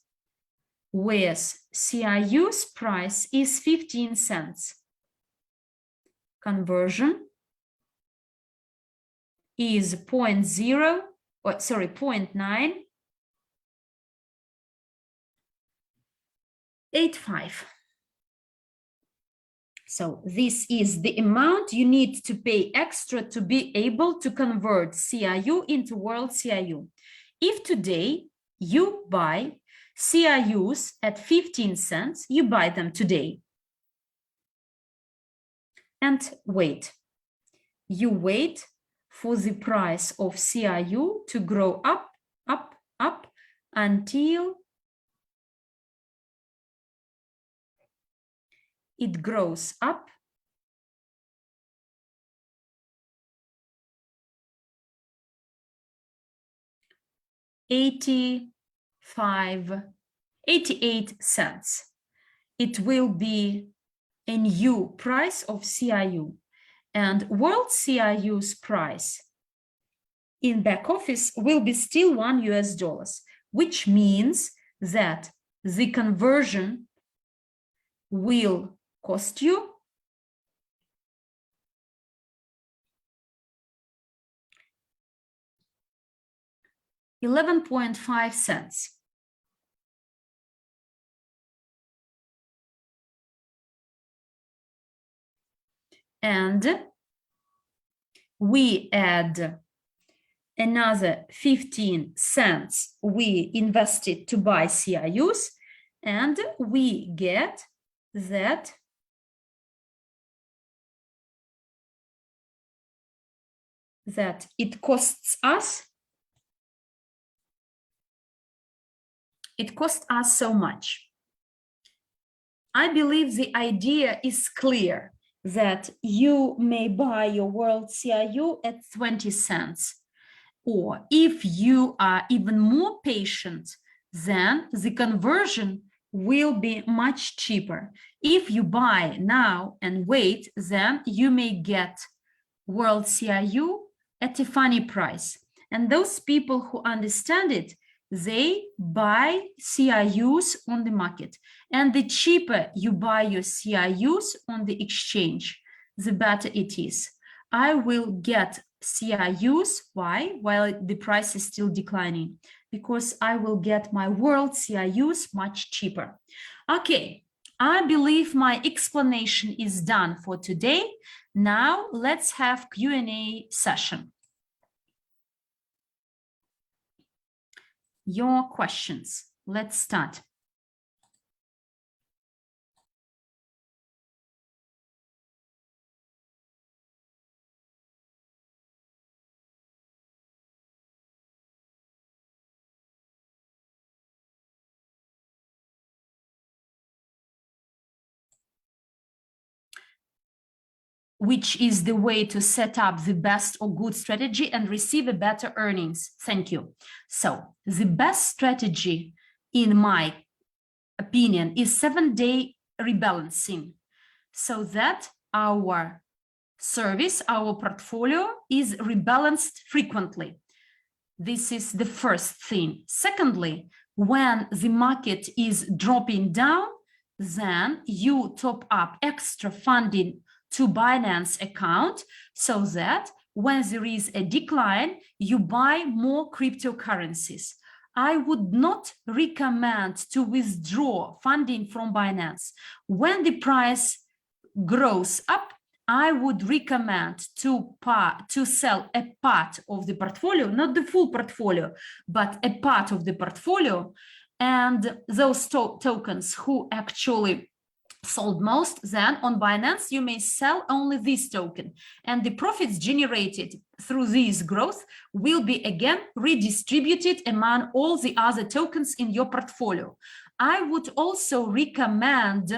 whereas CRU's price is 15 cents. Conversion is 0.985. So this is the amount you need to pay extra to be able to convert CRU into world CRU. If today you buy CRUs at 15 cents, you buy them today. And wait. You wait for the price of CRU to grow up, up, up until it grows up $0.88. It will be a new price of CRU, and world CRU's price in back office will be still $1, which means that the conversion will cost you $0.115. And we add another 15 cents we invested to buy CRUs, and we get that it costs us so much. I believe the idea is clear that you may buy your world CRU at 20 cents. Or if you are even more patient, then the conversion will be much cheaper. If you buy now and wait, then you may get world CRU at a funny price. And those people who understand it, they buy CRUs on the market. And the cheaper you buy your CRUs on the exchange, the better it is. I will get CRUs. Why? While the price is still declining, because I will get my world CRUs much cheaper. Okay, I believe my explanation is done for today. Now let's have Q&A session. Your questions. Let's start. Which is the way to set up the best or good strategy and receive a better earnings? Thank you. So the best strategy, in my opinion, is 7-day rebalancing, so that our service, our portfolio is rebalanced frequently. This is the first thing. Secondly, when the market is dropping down, then you top up extra funding to Binance account, so that when there is a decline, you buy more cryptocurrencies. I would not recommend to withdraw funding from Binance. When the price grows up, I would recommend to sell a part of the portfolio, not the full portfolio, but a part of the portfolio. And those tokens who actually sold most, then on Binance, you may sell only this token. And the profits generated through this growth will be again redistributed among all the other tokens in your portfolio. I would also recommend,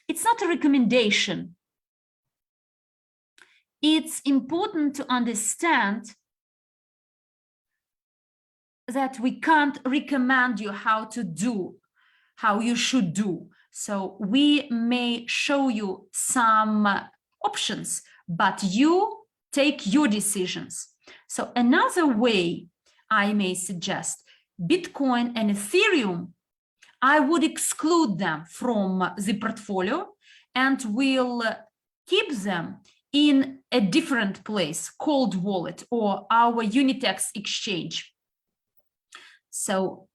it's not a recommendation. It's important to understand that we can't recommend you how you should do. So we may show you some options, but you take your decisions. So another way I may suggest, Bitcoin and Ethereum, I would exclude them from the portfolio and will keep them in a different place, cold wallet or our Unitex exchange. So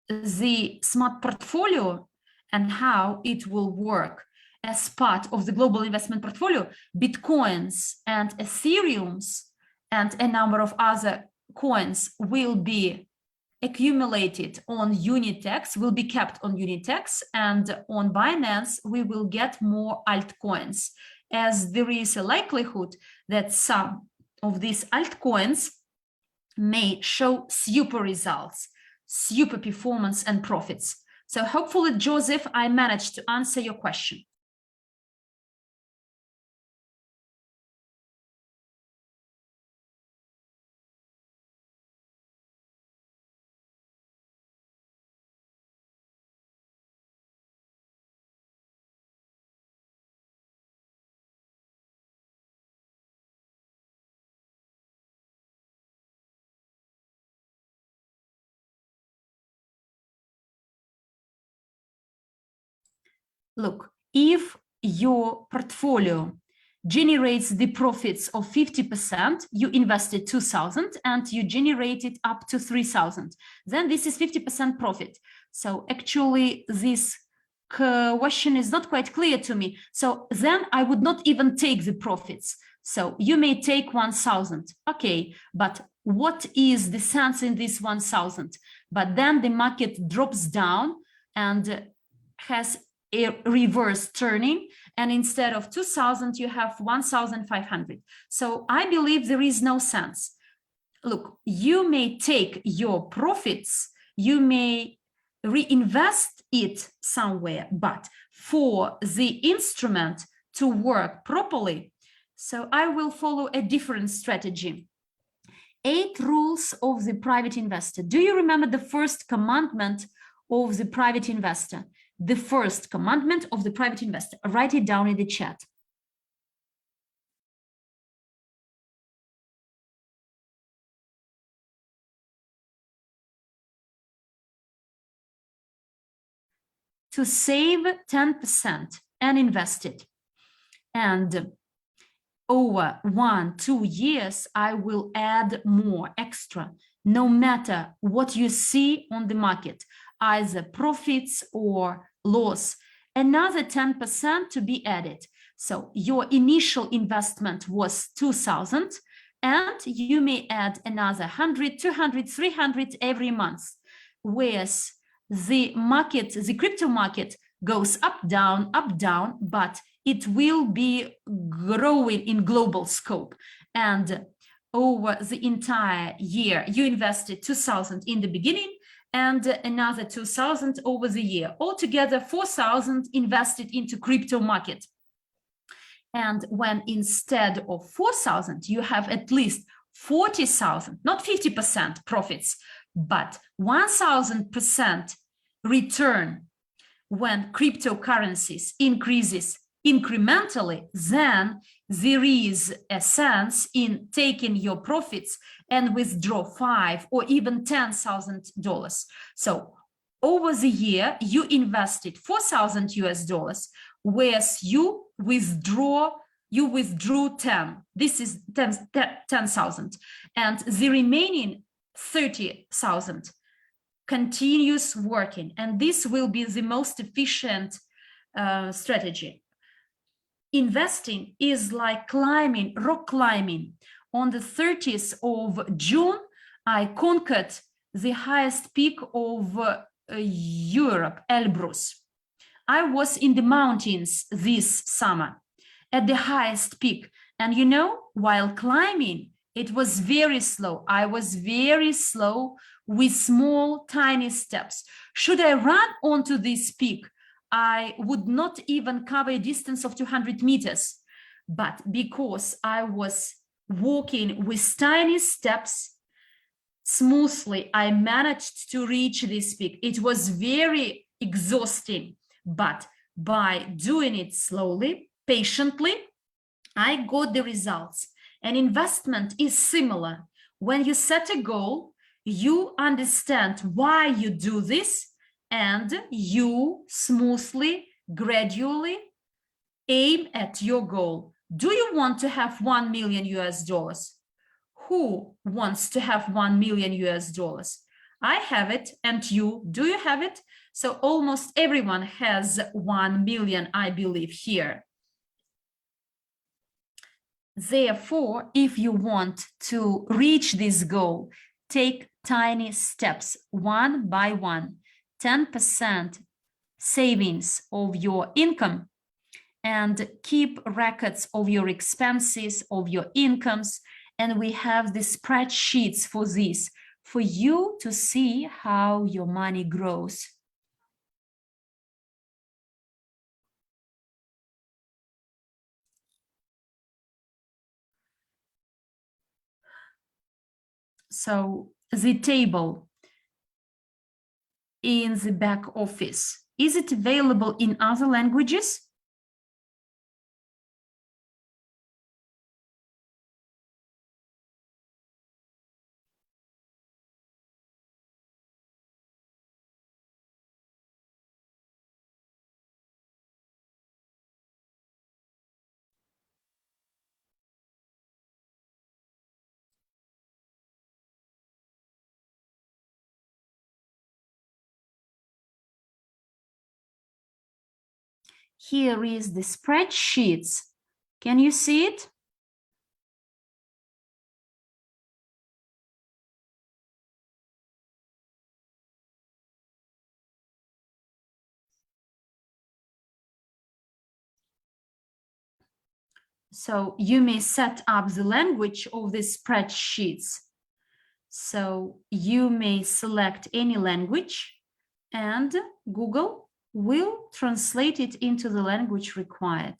the smart portfolio and how it will work as part of the global investment portfolio, Bitcoins and Ethereums and a number of other coins will be accumulated on Unitex, will be kept on Unitex, and on Binance, we will get more altcoins, as there is a likelihood that some of these altcoins may show super results, super performance and profits. So hopefully, Joseph, I managed to answer your question. Look, if your portfolio generates the profits of 50%, you invested 2,000 and you generated up to 3,000, then this is 50% profit. So actually this question is not quite clear to me. So then I would not even take the profits. So you may take 1,000, okay, but what is the sense in this 1,000? But then the market drops down and has a reverse turning, and instead of 2,000 you have 1,500. So I believe there is no sense. Look, you may take your profits, you may reinvest it somewhere, but for the instrument to work properly, so I will follow a different strategy. 8 rules of the private investor. Do you remember the first commandment of the private investor? The first commandment of the private investor. Write it down in the chat. To save 10% and invest it. And over 1-2 years, I will add more extra, no matter what you see on the market, either profits or loss, another 10% to be added. So your initial investment was 2,000 and you may add another 100, 200, 300 every month. Whereas the market, the crypto market goes up, down, but it will be growing in global scope. And over the entire year, you invested 2,000 in the beginning and another 2,000 over the year. Altogether, 4,000 invested into crypto market. And when instead of 4,000, you have at least 40,000, not 50% profits, but 1,000% return when cryptocurrencies increases incrementally, then there is a sense in taking your profits and withdraw $5,000 or even $10,000. So over the year, you invested $4,000, whereas you withdrew 10. This is 10,000, and the remaining 30,000 continues working, and this will be the most efficient strategy. Investing is like climbing, rock climbing. On the 30th of June, I conquered the highest peak of Europe, Elbrus. I was in the mountains this summer at the highest peak. And you know, while climbing, it was very slow. I was very slow with small, tiny steps. Should I run onto this peak, I would not even cover a distance of 200 meters. But because I was walking with tiny steps, smoothly, I managed to reach this peak. It was very exhausting, but by doing it slowly, patiently, I got the results. An investment is similar. When you set a goal, you understand why you do this, and you smoothly, gradually aim at your goal. Do you want to have $1 million? Who wants to have $1 million? I have it, and you, do you have it? So almost everyone has 1 million, I believe, here. Therefore, if you want to reach this goal, take tiny steps, one by one, 10% savings of your income, and keep records of your expenses, of your incomes, And we have the spreadsheets for this, for you to see how your money grows. So the table in the back office, is it available in other languages? Here is the spreadsheets. Can you see it? So you may set up the language of the spreadsheets. So you may select any language and Google will translate it into the language required.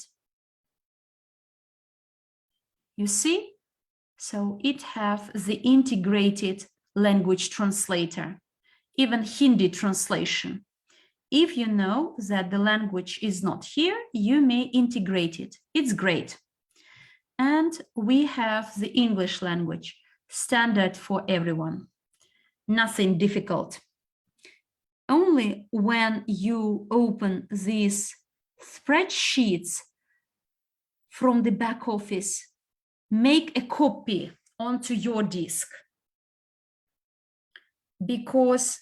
You see? So it have the integrated language translator, even Hindi translation. If you know that the language is not here, you may integrate it. It's great. And we have the English language, standard for everyone. Nothing difficult. Only when you open these spreadsheets from the back office, make a copy onto your disk. Because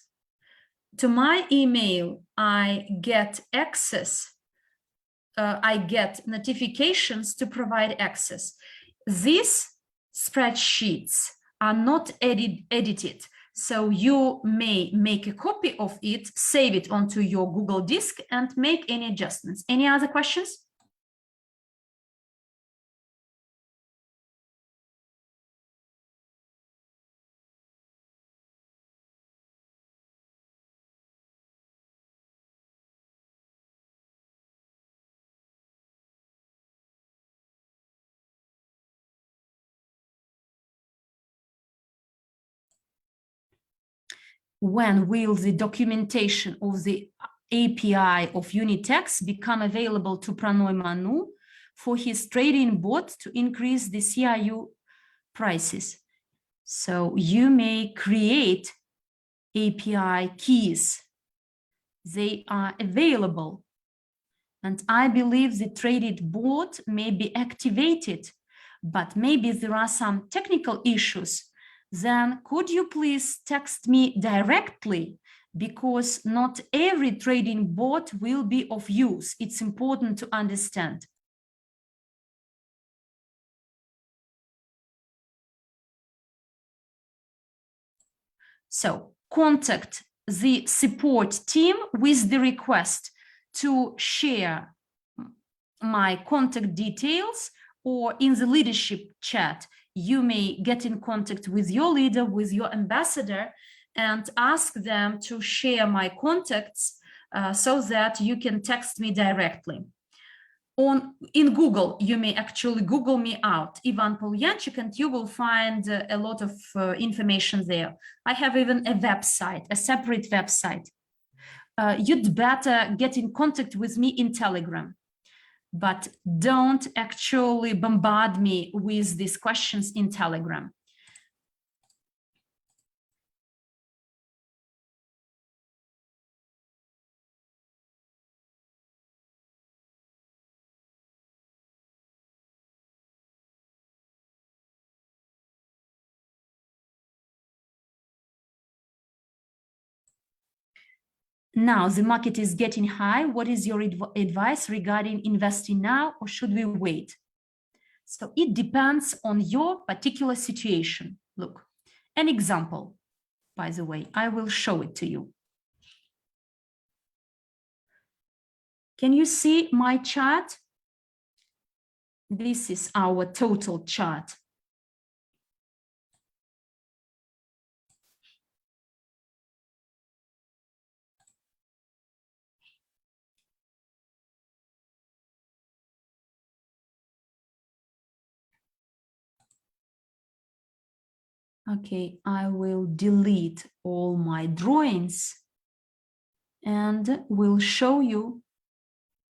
to my email, I get access, I get notifications to provide access. These spreadsheets are not edited, so you may make a copy of it, save it onto your Google Disk and make any adjustments. Any other questions? When will the documentation of the API of Unitex become available to Pranoy Manu for his trading bot to increase the CRU prices? So you may create API keys. They are available. And I believe the traded bot may be activated, but maybe there are some technical issues. Then could you please text me directly, because not every trading bot will be of use. It's important to understand. So contact the support team with the request to share my contact details, or in the leadership chat, you may get in contact with your leader, with your ambassador, and ask them to share my contacts so that you can text me directly. In Google, you may actually Google me out, Ivan Polyanchik, and you will find a lot of information there. I have even a website, a separate website. You'd better get in contact with me in Telegram, but don't actually bombard me with these questions in Telegram. Now the market is getting high. What is your advice regarding investing now, or should we wait? So it depends on your particular situation. Look, an example, by the way, I will show it to you. Can you see my chart? This is our total chart. Okay, I will delete all my drawings and will show you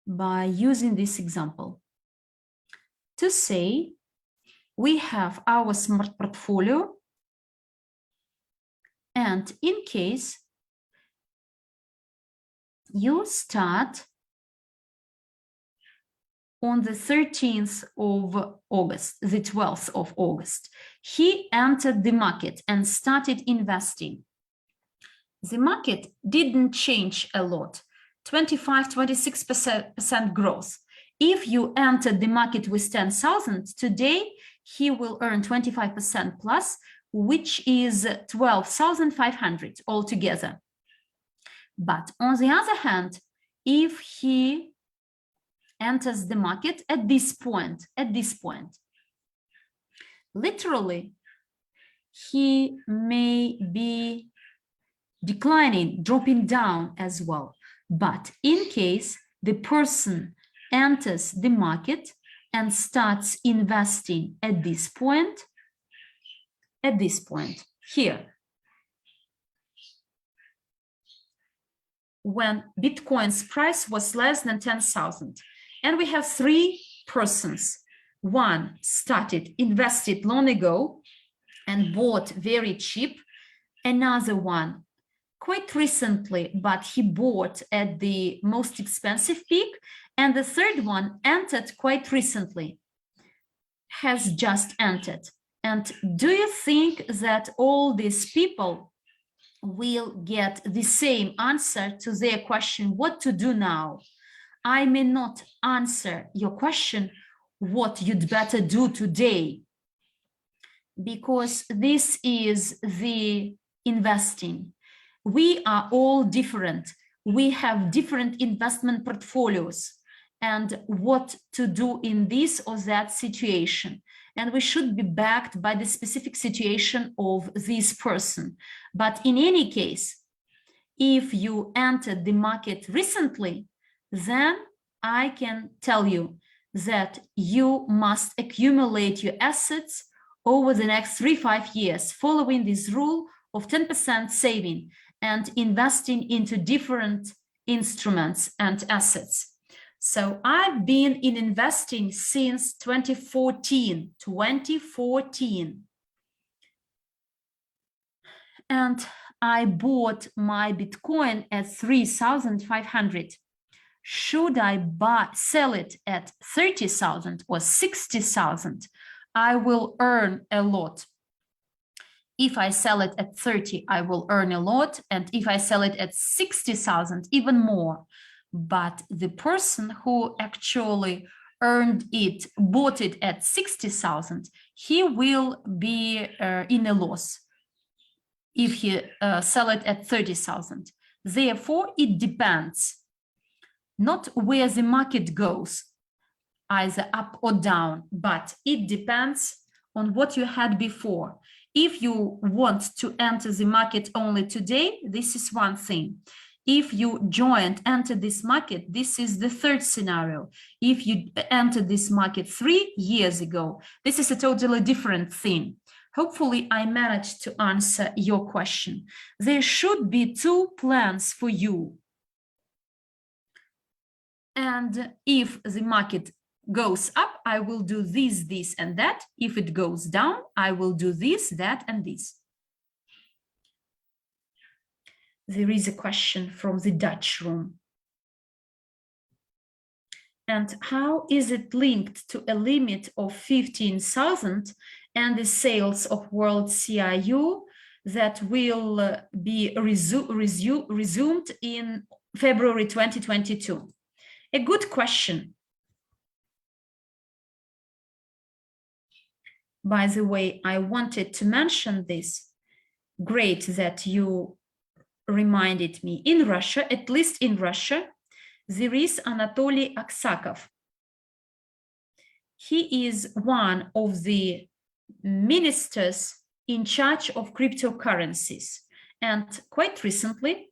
by using this example. To say, we have our smart portfolio, and in case you start on the 13th of August, the 12th of August, he entered the market and started investing. The market didn't change a lot, 25–26% growth. If you entered the market with 10,000, today he will earn 25% plus, which is 12,500 altogether. But on the other hand, if he enters the market at this point, literally, he may be declining, dropping down as well. But in case the person enters the market and starts investing at this point here, when Bitcoin's price was less than 10,000, and we have three persons. One invested long ago and bought very cheap. Another one quite recently, but he bought at the most expensive peak. And the third one entered quite recently, has just entered. And do you think that all these people will get the same answer to their question, what to do now? I may not answer your question, what you'd better do today, because this is the investing. We are all different. We have different investment portfolios and what to do in this or that situation. And we should be backed by the specific situation of this person. But in any case, if you entered the market recently, then I can tell you that you must accumulate your assets over the next 3–5 years, following this rule of 10% saving and investing into different instruments and assets. So I've been in investing since 2014. And I bought my Bitcoin at 3,500. Should I sell it at 30,000 or 60,000? I will earn a lot. If I sell it at 30, I will earn a lot. And if I sell it at 60,000, even more. But the person who actually bought it at 60,000, he will be in a loss if he sell it at 30,000. Therefore, it depends not where the market goes, either up or down, but it depends on what you had before. If you want to enter the market only today, this is one thing. If you entered this market, this is the third scenario. If you entered this market 3 years ago, this is a totally different thing. Hopefully, I managed to answer your question. There should be 2 plans for you. And if the market goes up, I will do this, this, and that. If it goes down, I will do this, that, and this. There is a question from the Dutch room. And how is it linked to a limit of 15,000 and the sales of World CIU that will be resumed in February 2022? A good question. By the way, I wanted to mention this. Great that you reminded me. In Russia, at least in Russia, there is Anatoly Aksakov. He is one of the ministers in charge of cryptocurrencies. And quite recently,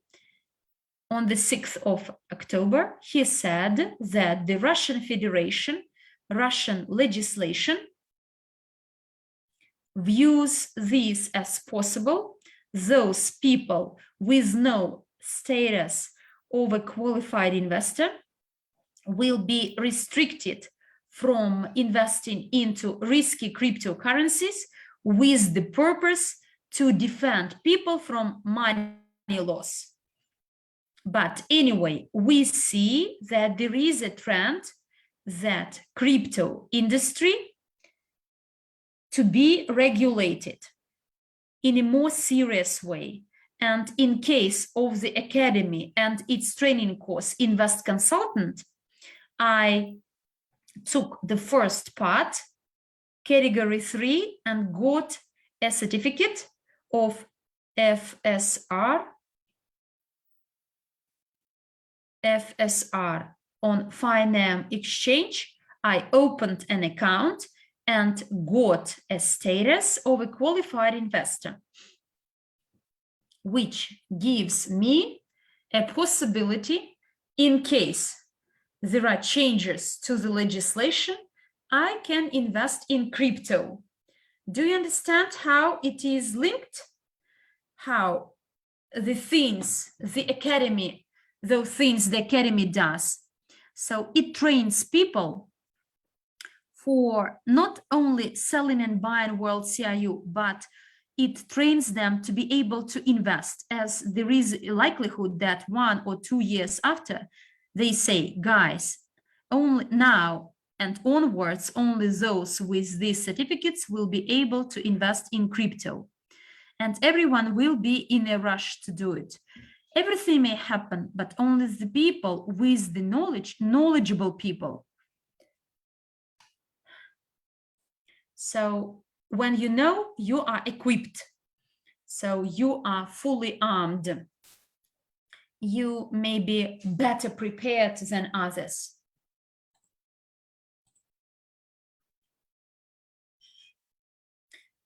on the 6th of October, he said that the Russian Federation, Russian legislation views this as possible, those people with no status of a qualified investor will be restricted from investing into risky cryptocurrencies with the purpose to defend people from money loss. But anyway, we see that there is a trend that crypto industry to be regulated in a more serious way. And in case of the academy and its training course, Invest Consultant, I took the first part, category 3, and got a certificate of FSR on Finam Exchange. I opened an account and got a status of a qualified investor, which gives me a possibility, in case there are changes to the legislation, I can invest in crypto. Do you understand how it is linked? How the things the academy, those things the academy does. So it trains people for not only selling and buying World CIU, but it trains them to be able to invest, as there is a likelihood that 1 or 2 years after, they say, guys, only now and onwards, only those with these certificates will be able to invest in crypto. And everyone will be in a rush to do it. Everything may happen, but only the people with the knowledge, knowledgeable people. So when you know, you are equipped. So you are fully armed. You may be better prepared than others.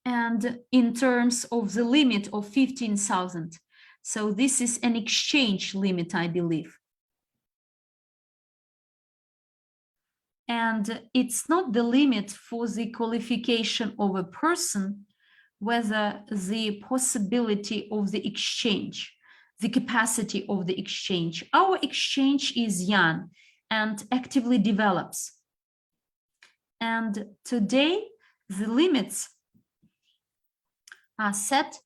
And in terms of the limit of 15,000, so this is an exchange limit, I believe. And it's not the limit for the qualification of a person, whether the possibility of the exchange, the capacity of the exchange. Our exchange is young and actively develops. And today, the limits are set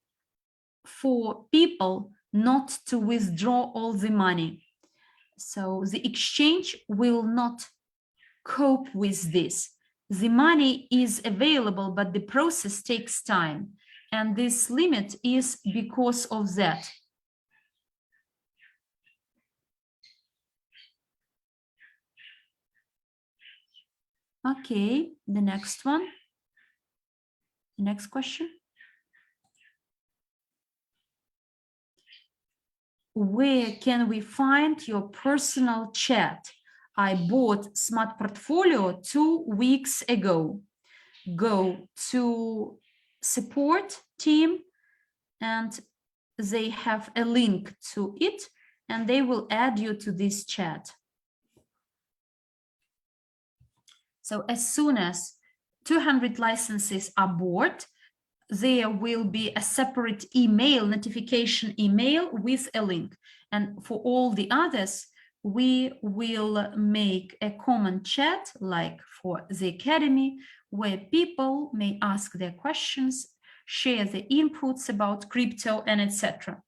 for people not to withdraw all the money. So the exchange will not cope with this. The money is available, but the process takes time. And this limit is because of that. Okay, the next one. The next question. Where can we find your personal chat? I bought SmartPortlio 2 weeks ago. Go to support team and they have a link to it and they will add you to this chat. So as soon as 200 licenses are bought, there will be a separate email, notification email with a link. And for all the others, we will make a common chat, like for the academy, where people may ask their questions, share the inputs about crypto, and etc.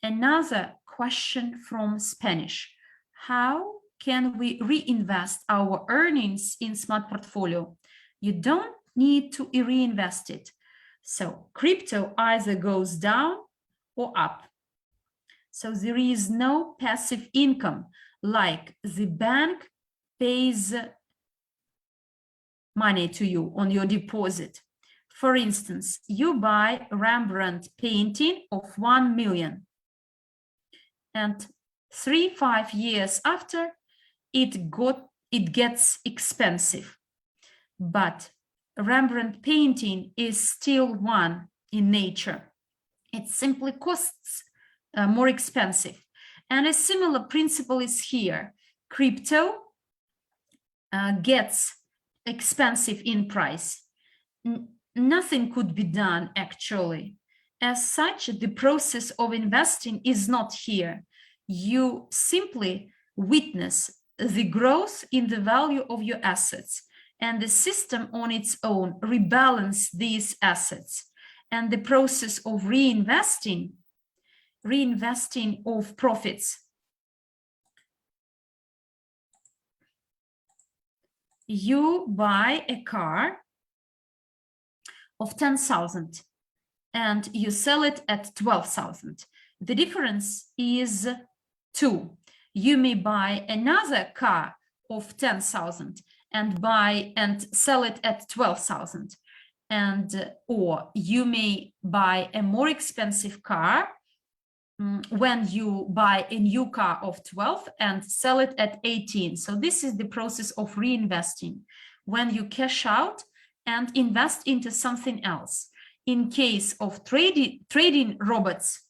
Another question from Spanish. How can we reinvest our earnings in SmartPortlio? You don't need to reinvest it. So crypto either goes down or up. So there is no passive income, like the bank pays money to you on your deposit. For instance, you buy a Rembrandt painting of 1 million. And 3-5 years after, it gets expensive. But Rembrandt painting is still one in nature. It simply costs more expensive. And a similar principle is here. Crypto gets expensive in price. nothing could be done actually. As such, the process of investing is not here. You simply witness the growth in the value of your assets, and the system on its own rebalance these assets. And the process of reinvesting of profits. You buy a car of 10,000 and you sell it at 12,000. The difference is 2. You may buy another car of 10,000 and sell it at 12,000. And or you may buy a more expensive car when you buy a new car of 12 and sell it at 18. So this is the process of reinvesting, when you cash out and invest into something else. In case of trading robots,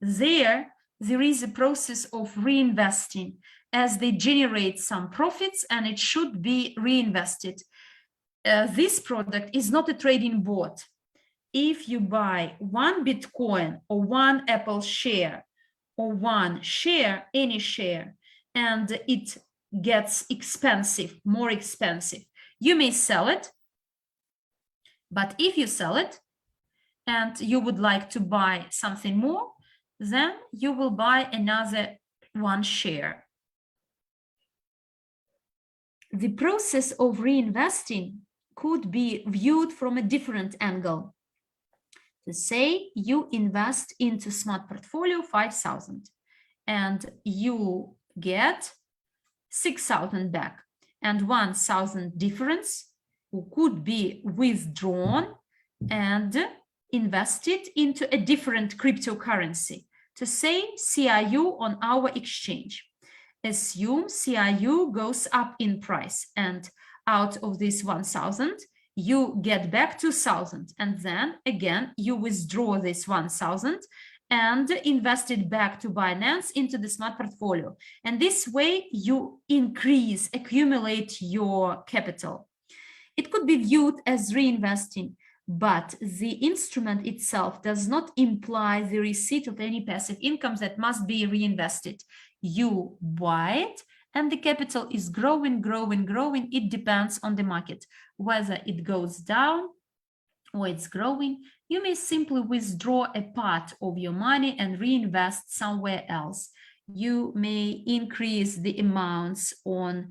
there is a process of reinvesting, as they generate some profits and it should be reinvested. This product is not a trading bot. If you buy 1 Bitcoin or 1 Apple share or 1 share, any share, and it gets expensive, more expensive, you may sell it. But if you sell it and you would like to buy something more, then you will buy another 1 share. The process of reinvesting could be viewed from a different angle. To say you invest into SmartPortlio 5,000 and you get 6,000 back, and 1,000 difference could be withdrawn and invested into a different cryptocurrency. To say CRU on our exchange. Assume CRU goes up in price, and out of this 1,000, you get back 2,000, and then again you withdraw this 1,000 and invest it back to Binance into the SmartPortlio. And this way you accumulate your capital. It could be viewed as reinvesting, but the instrument itself does not imply the receipt of any passive income that must be reinvested. You buy it and the capital is growing. It depends on the market, whether it goes down or it's growing. You may simply withdraw a part of your money and reinvest somewhere else. You may increase the amounts on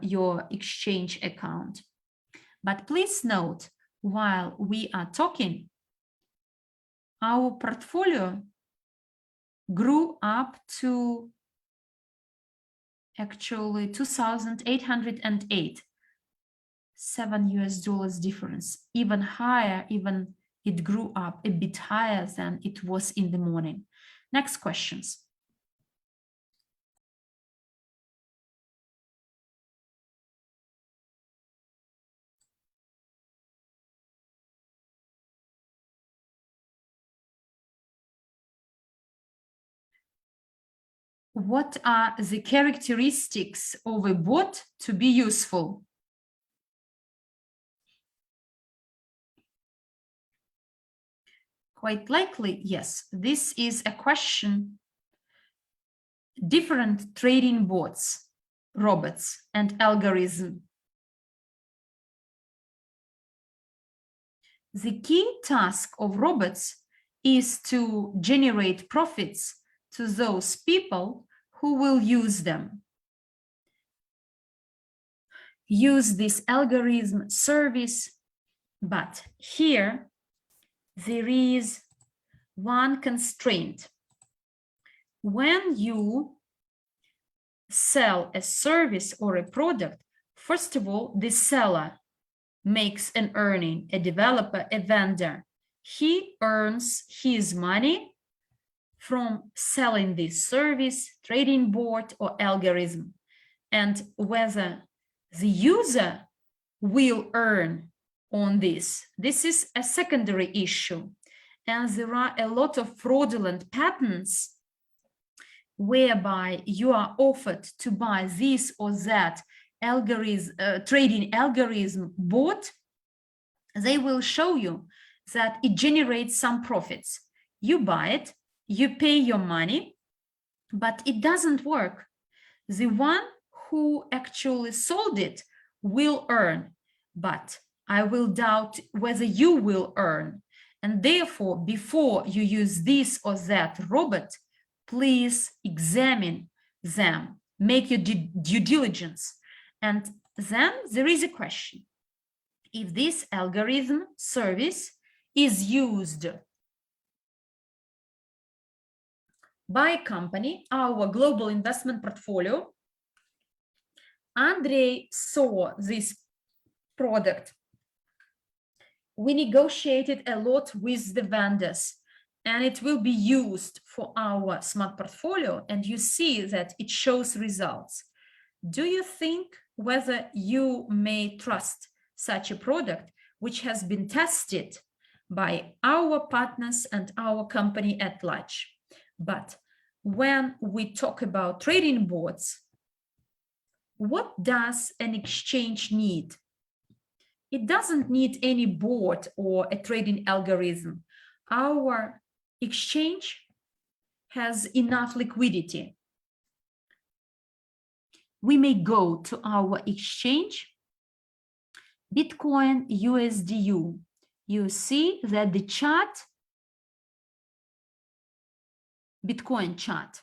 your exchange account. But please note, while we are talking, our portfolio grew up to actually 2,808, $7 difference, even higher, even it grew up a bit higher than it was in the morning. Next questions. What are the characteristics of a bot to be useful? Quite likely, yes. This is a question. Different trading bots, robots, and algorithm. The key task of robots is to generate profits to those people who will use them. Use this algorithm service, but here there is one constraint. When you sell a service or a product, first of all, the seller makes an earning, a developer, a vendor. He earns his money from selling this service, trading bot, or algorithm. And whether the user will earn on this is a secondary issue. And there are a lot of fraudulent patterns whereby you are offered to buy this or that trading algorithm bot, they will show you that it generates some profits. You buy it, you pay your money, but it doesn't work. The one who actually sold it will earn, but I will doubt whether you will earn. And therefore, before you use this or that robot, please examine them, make your due diligence. And then there is a question. If this algorithm service is used by a company, our global investment portfolio, Andrei saw this product. We negotiated a lot with the vendors, and it will be used for our smart portfolio, and you see that it shows results. Do you think whether you may trust such a product which has been tested by our partners and our company at large? But when we talk about trading bots, what does an exchange need? It doesn't need any bot or a trading algorithm. Our exchange has enough liquidity. We may go to our exchange, Bitcoin USDU. You see that the chart, Bitcoin chart,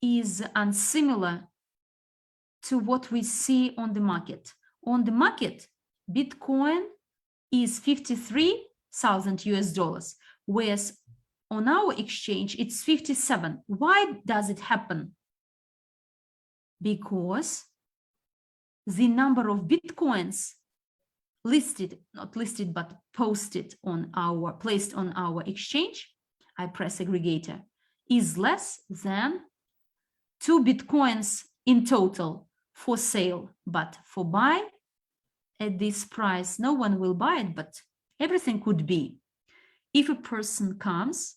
is unsimilar to what we see on the market. On the market, Bitcoin is 53,000 US dollars, whereas on our exchange, it's 57. Why does it happen? Because the number of Bitcoins listed, not listed, but posted on our, placed on our exchange, I press aggregator, is less than 2 Bitcoins in total for sale, but for buy at this price, no one will buy it, but everything could be. If a person comes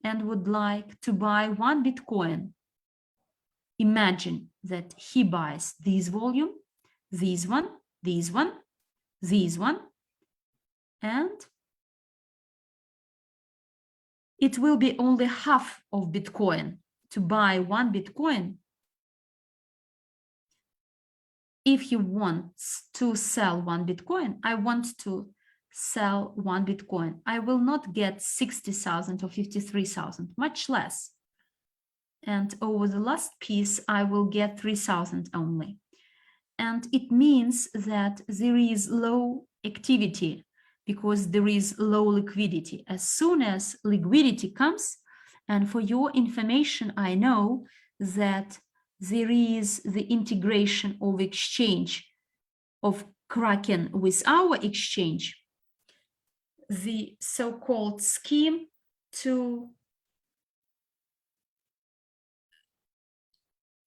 and would like to buy 1 Bitcoin, imagine that he buys this volume, this one, this one, this one, and it will be only half of Bitcoin to buy 1 Bitcoin. If he wants to sell 1 Bitcoin, I want to sell 1 Bitcoin. I will not get 60,000 or 53,000, much less. And over the last piece, I will get 3,000 only. And it means that there is low activity because there is low liquidity. As soon as liquidity comes, and for your information, I know that there is the integration of exchange of Kraken with our exchange, the so-called scheme to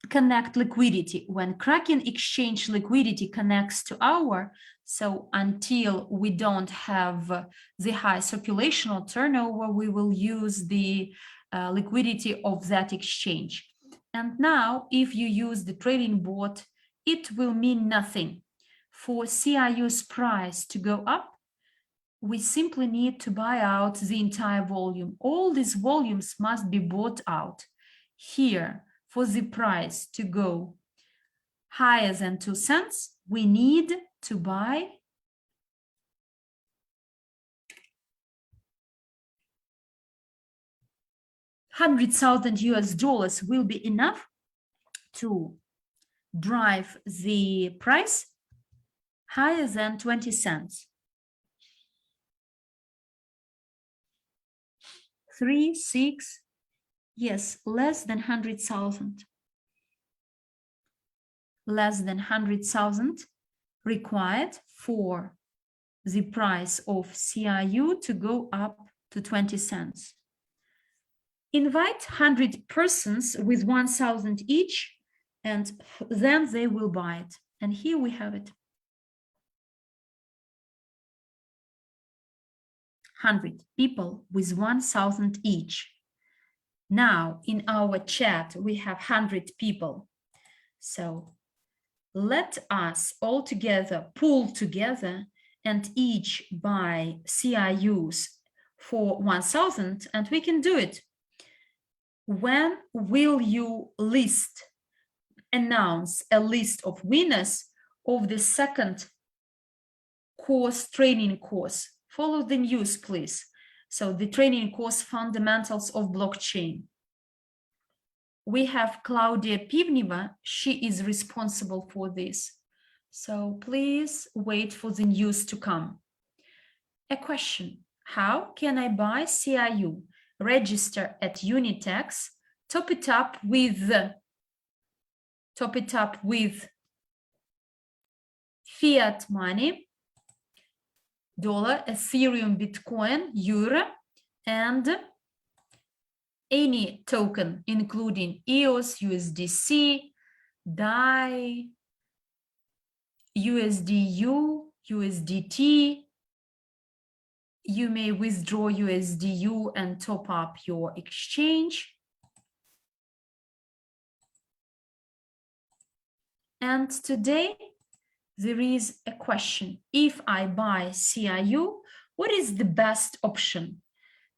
connect liquidity. When Kraken exchange liquidity connects to our, so until we don't have the high circulational turnover, we will use the liquidity of that exchange. And now, if you use the trading bot, it will mean nothing. For CIU's price to go up, we simply need to buy out the entire volume. All these volumes must be bought out. Here, for the price to go higher than 2 cents, we need to buy 100,000 US dollars will be enough to drive the price higher than 20 cents. 3, 6, yes, less than 100,000. Less than 100,000 required for the price of CIU to go up to 20 cents. Invite 100 persons with 1,000 each, and then they will buy it. And here we have it. 100 people with 1,000 each. Now, in our chat, we have 100 people. So let us all together pool together and each buy CIUs for 1,000, and we can do it. When will you announce a list of winners of the second training course? Follow the news, please. So the training course, Fundamentals of Blockchain. We have Claudia Pivneva. She is responsible for this. So please wait for the news to come. A question: how can I buy CIU? Register at Unitex, top it up with fiat money, dollar, Ethereum, Bitcoin, Euro, and any token, including EOS, USDC, DAI, USDU, USDT. You may withdraw USDU and top up your exchange. And today there is a question: if I buy CIU, what is the best option?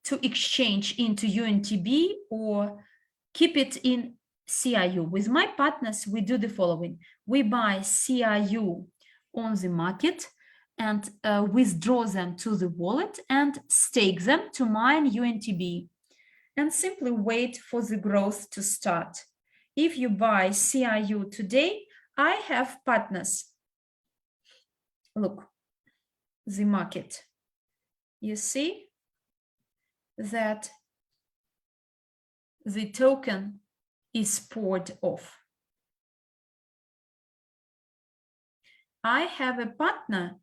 To exchange into UNTB or keep it in CIU? With my partners, we do the following: we buy CIU on the market and withdraw them to the wallet and stake them to mine UNTB and simply wait for the growth to start. If you buy CIU today, I have partners. Look, the market. You see that the token is poured off. I have a partner.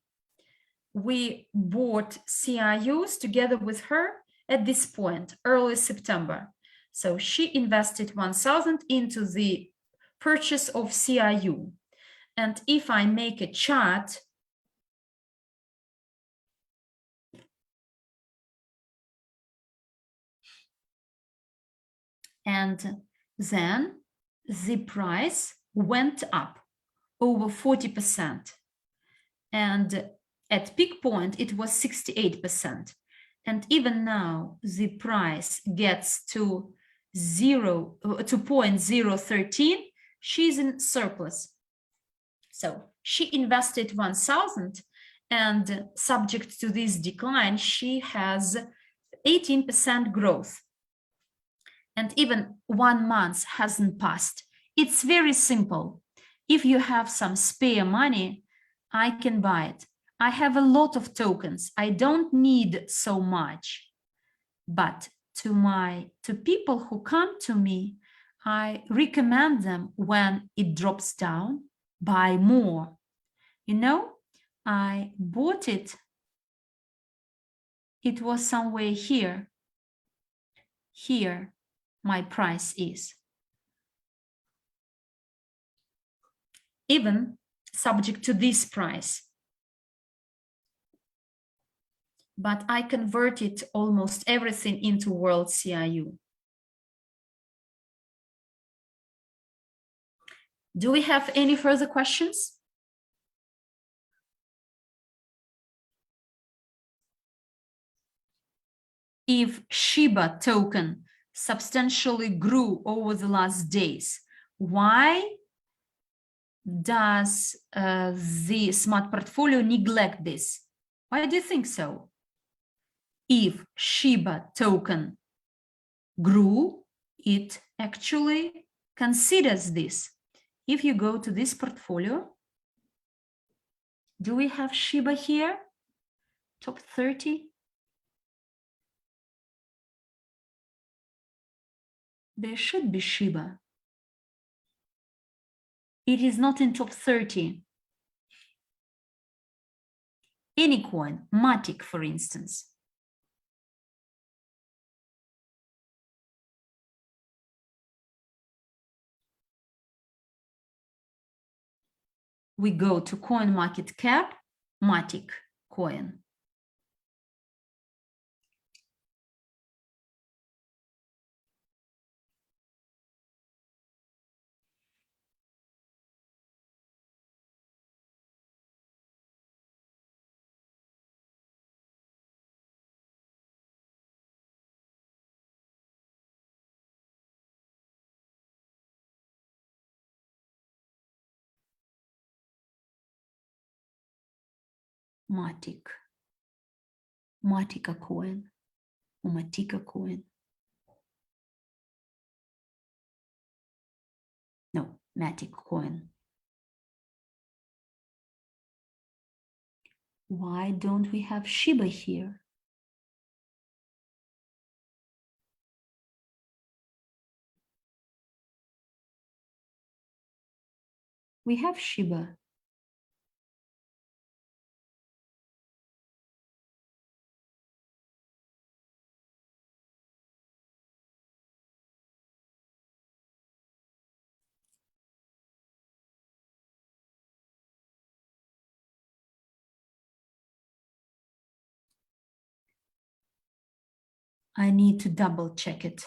We bought CIUs together with her at this point, early September. So she invested 1,000 into the purchase of CIU. And if I make a chart, and then the price went up over 40%. And at peak point, it was 68%. And even now, the price gets to 0.013, she's in surplus. So she invested 1,000, and subject to this decline, she has 18% growth. And even 1 month hasn't passed. It's very simple. If you have some spare money, I can buy it. I have a lot of tokens. I don't need so much. But to people who come to me, I recommend them when it drops down, buy more. You know, I bought it. It was somewhere here. Here, my price is. Even subject to this price. But I converted almost everything into World CIU. Do we have any further questions? If Shiba token substantially grew over the last days, why does the smart portfolio neglect this? Why do you think so? If Shiba token grew, it actually considers this. If you go to this portfolio, do we have Shiba here? Top 30? There should be Shiba. It is not in top 30. Any coin, Matic, for instance. We go to coin market cap, Matic coin. Matica coin, or Matica coin. No, Matic coin. Why don't we have Shiba here? We have Shiba. I need to double check it.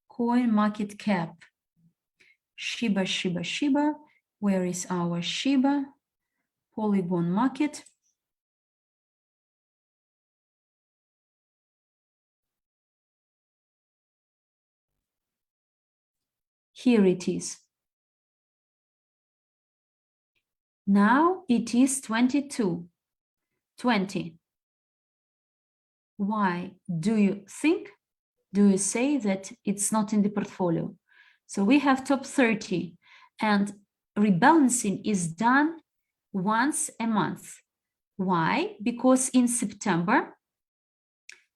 Coin market cap. Shiba, Shiba, Shiba. Where is our Shiba? Polygon market. Here it is. Now it is 22, 20. Why do you think? Do you say that it's not in the portfolio? So we have top 30 and rebalancing is done once a month. Why? Because in September,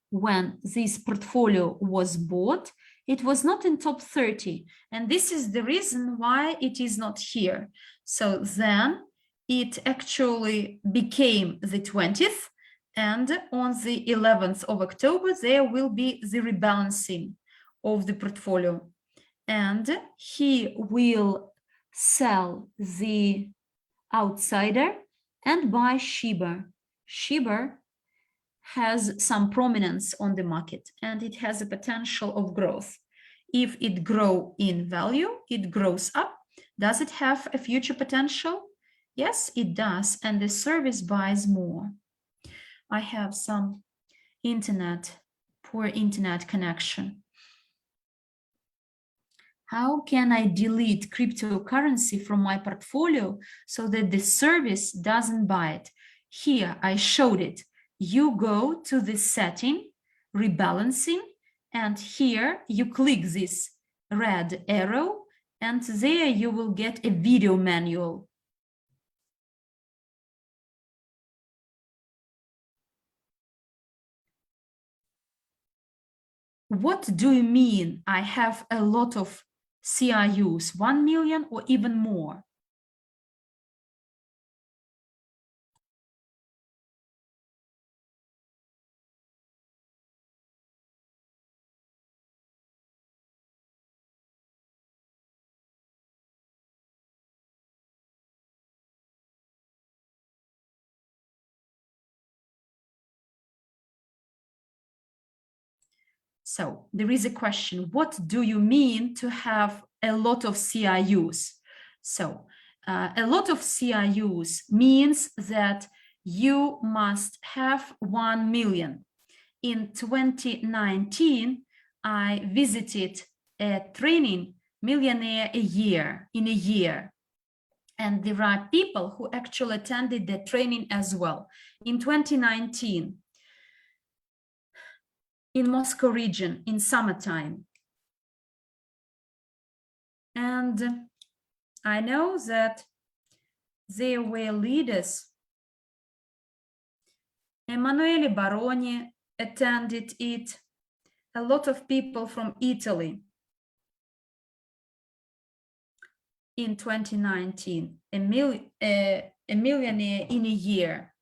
when this portfolio was bought, it was not in top 30. And this is the reason why it is not here. So then it actually became the 20th. And on the 11th of October, there will be the rebalancing of the portfolio. And he will sell the outsider and buy Shiba. Shiba has some prominence on the market and it has a potential of growth. If it grows in value, it grows up. Does it have a future potential? Yes, it does. And the service buys more. I have some poor internet connection. How can I delete cryptocurrency from my portfolio so that the service doesn't buy it? Here, I showed it. You go to the setting, rebalancing, and here you click this red arrow, and there you will get a video manual. What do you mean I have a lot of CRUs, 1 million or even more? So there is a question, what do you mean to have a lot of CRUs? So a lot of CRUs means that you must have 1 million. In 2019, I visited a training, Millionaire in a year. And there are people who actually attended the training as well. In 2019, in Moscow region, in summertime. And I know that there were leaders. Emanuele Baroni attended it. A lot of people from Italy. In 2019, a millionaire in a year.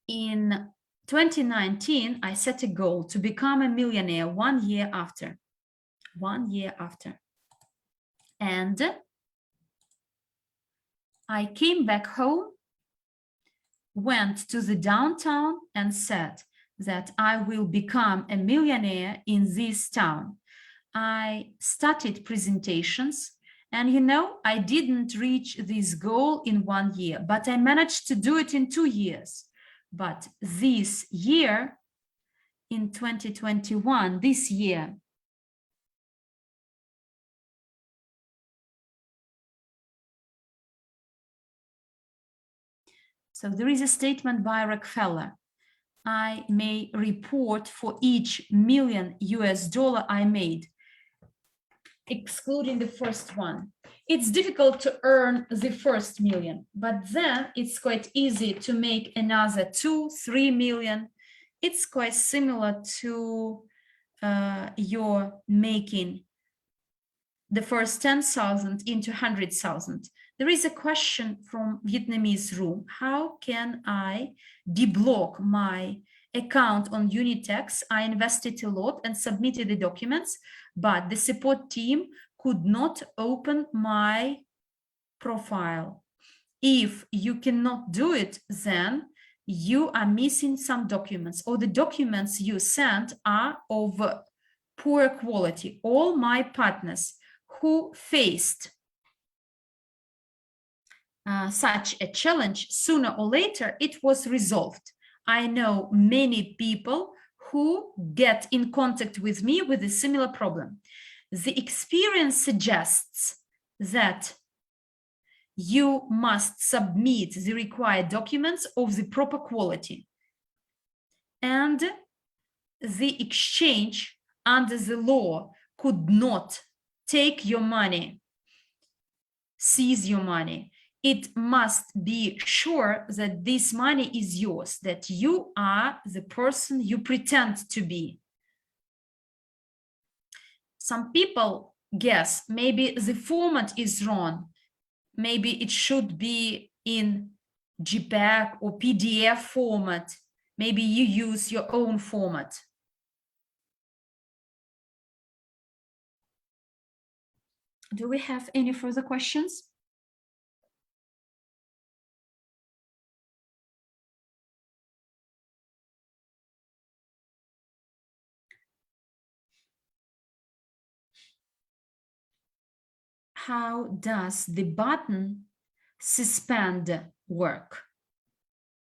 In 2019, I set a goal to become a millionaire 1 year after. 1 year after. And I came back home, went to the downtown and said that I will become a millionaire in this town. I started presentations And you know, I didn't reach this goal in 1 year, but I managed to do it in 2 years. But this year, in 2021, this year, so there is a statement by Rockefeller. I may report for each million US dollar I made, excluding the first one. It's difficult to earn the first million, but then it's quite easy to make another 2-3 million. It's quite similar to your making the first 10,000 into 100,000. There is a question from Vietnamese room. How can I deblock my account on Unitex? I invested a lot and submitted the documents, but the support team could not open my profile. If you cannot do it, then you are missing some documents, or the documents you sent are of poor quality. All my partners who faced such a challenge, sooner or later, it was resolved. I know many people who get in contact with me with a similar problem. The experience suggests that you must submit the required documents of the proper quality. And the exchange under the law could not take your money, seize your money. It must be sure that this money is yours, that you are the person you pretend to be. Some people guess maybe the format is wrong. Maybe it should be in JPEG or PDF format. Maybe you use your own format. Do we have any further questions? How does the button suspend work?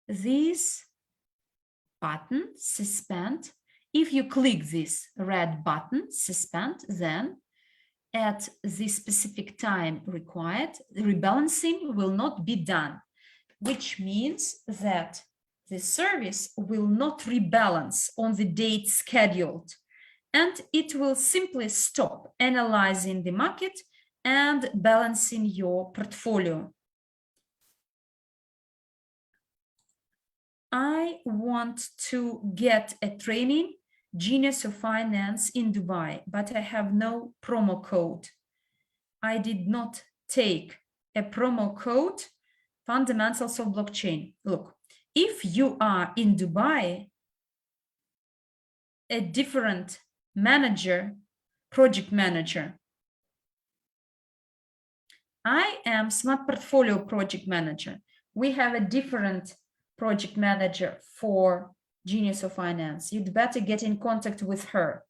This button, suspend, if you click this red button, suspend, then at the specific time required, the rebalancing will not be done, which means that the service will not rebalance on the date scheduled, and it will simply stop analyzing the market and balancing your portfolio. I want to get a training, Genius of Finance in Dubai, but I have no promo code. I did not take a promo code, Fundamentals of Blockchain. Look, if you are in Dubai, a different manager, project manager. I am Smart Portfolio project manager. We have a different project manager for Genius of Finance. You'd better get in contact with her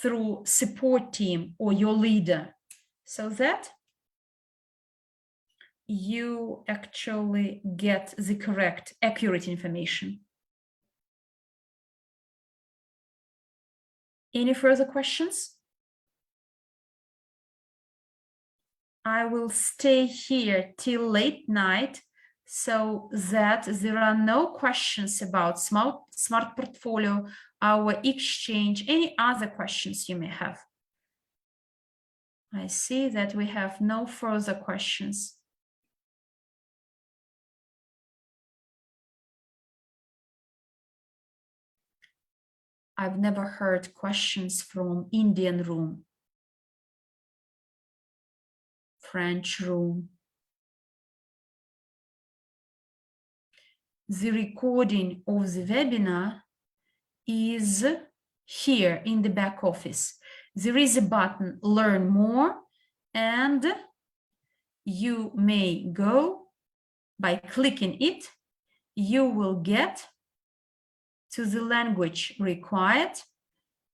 through support team or your leader, so that you actually get the correct, accurate information. Any further questions? I will stay here till late night so that there are no questions about Smart Portfolio, our exchange, any other questions you may have. I see that we have no further questions. I've never heard questions from Indian room, French room. The recording of the webinar is here in the back office. There is a button, Learn More, and you may go by clicking it. You will get to the language required,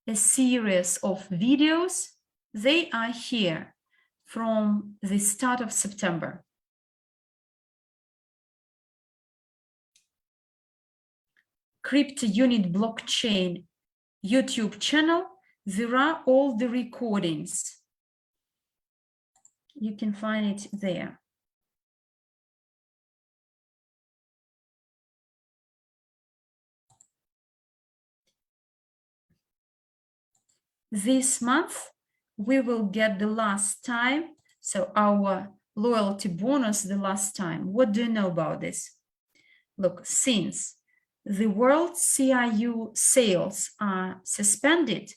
a series of videos. They are here from the start of September. Cryptounit Blockchain YouTube channel, there are all the recordings. You can find it there. This month, we will get the last time, so our loyalty bonus the last time. What do you know about this? Look, since the World CIU sales are suspended,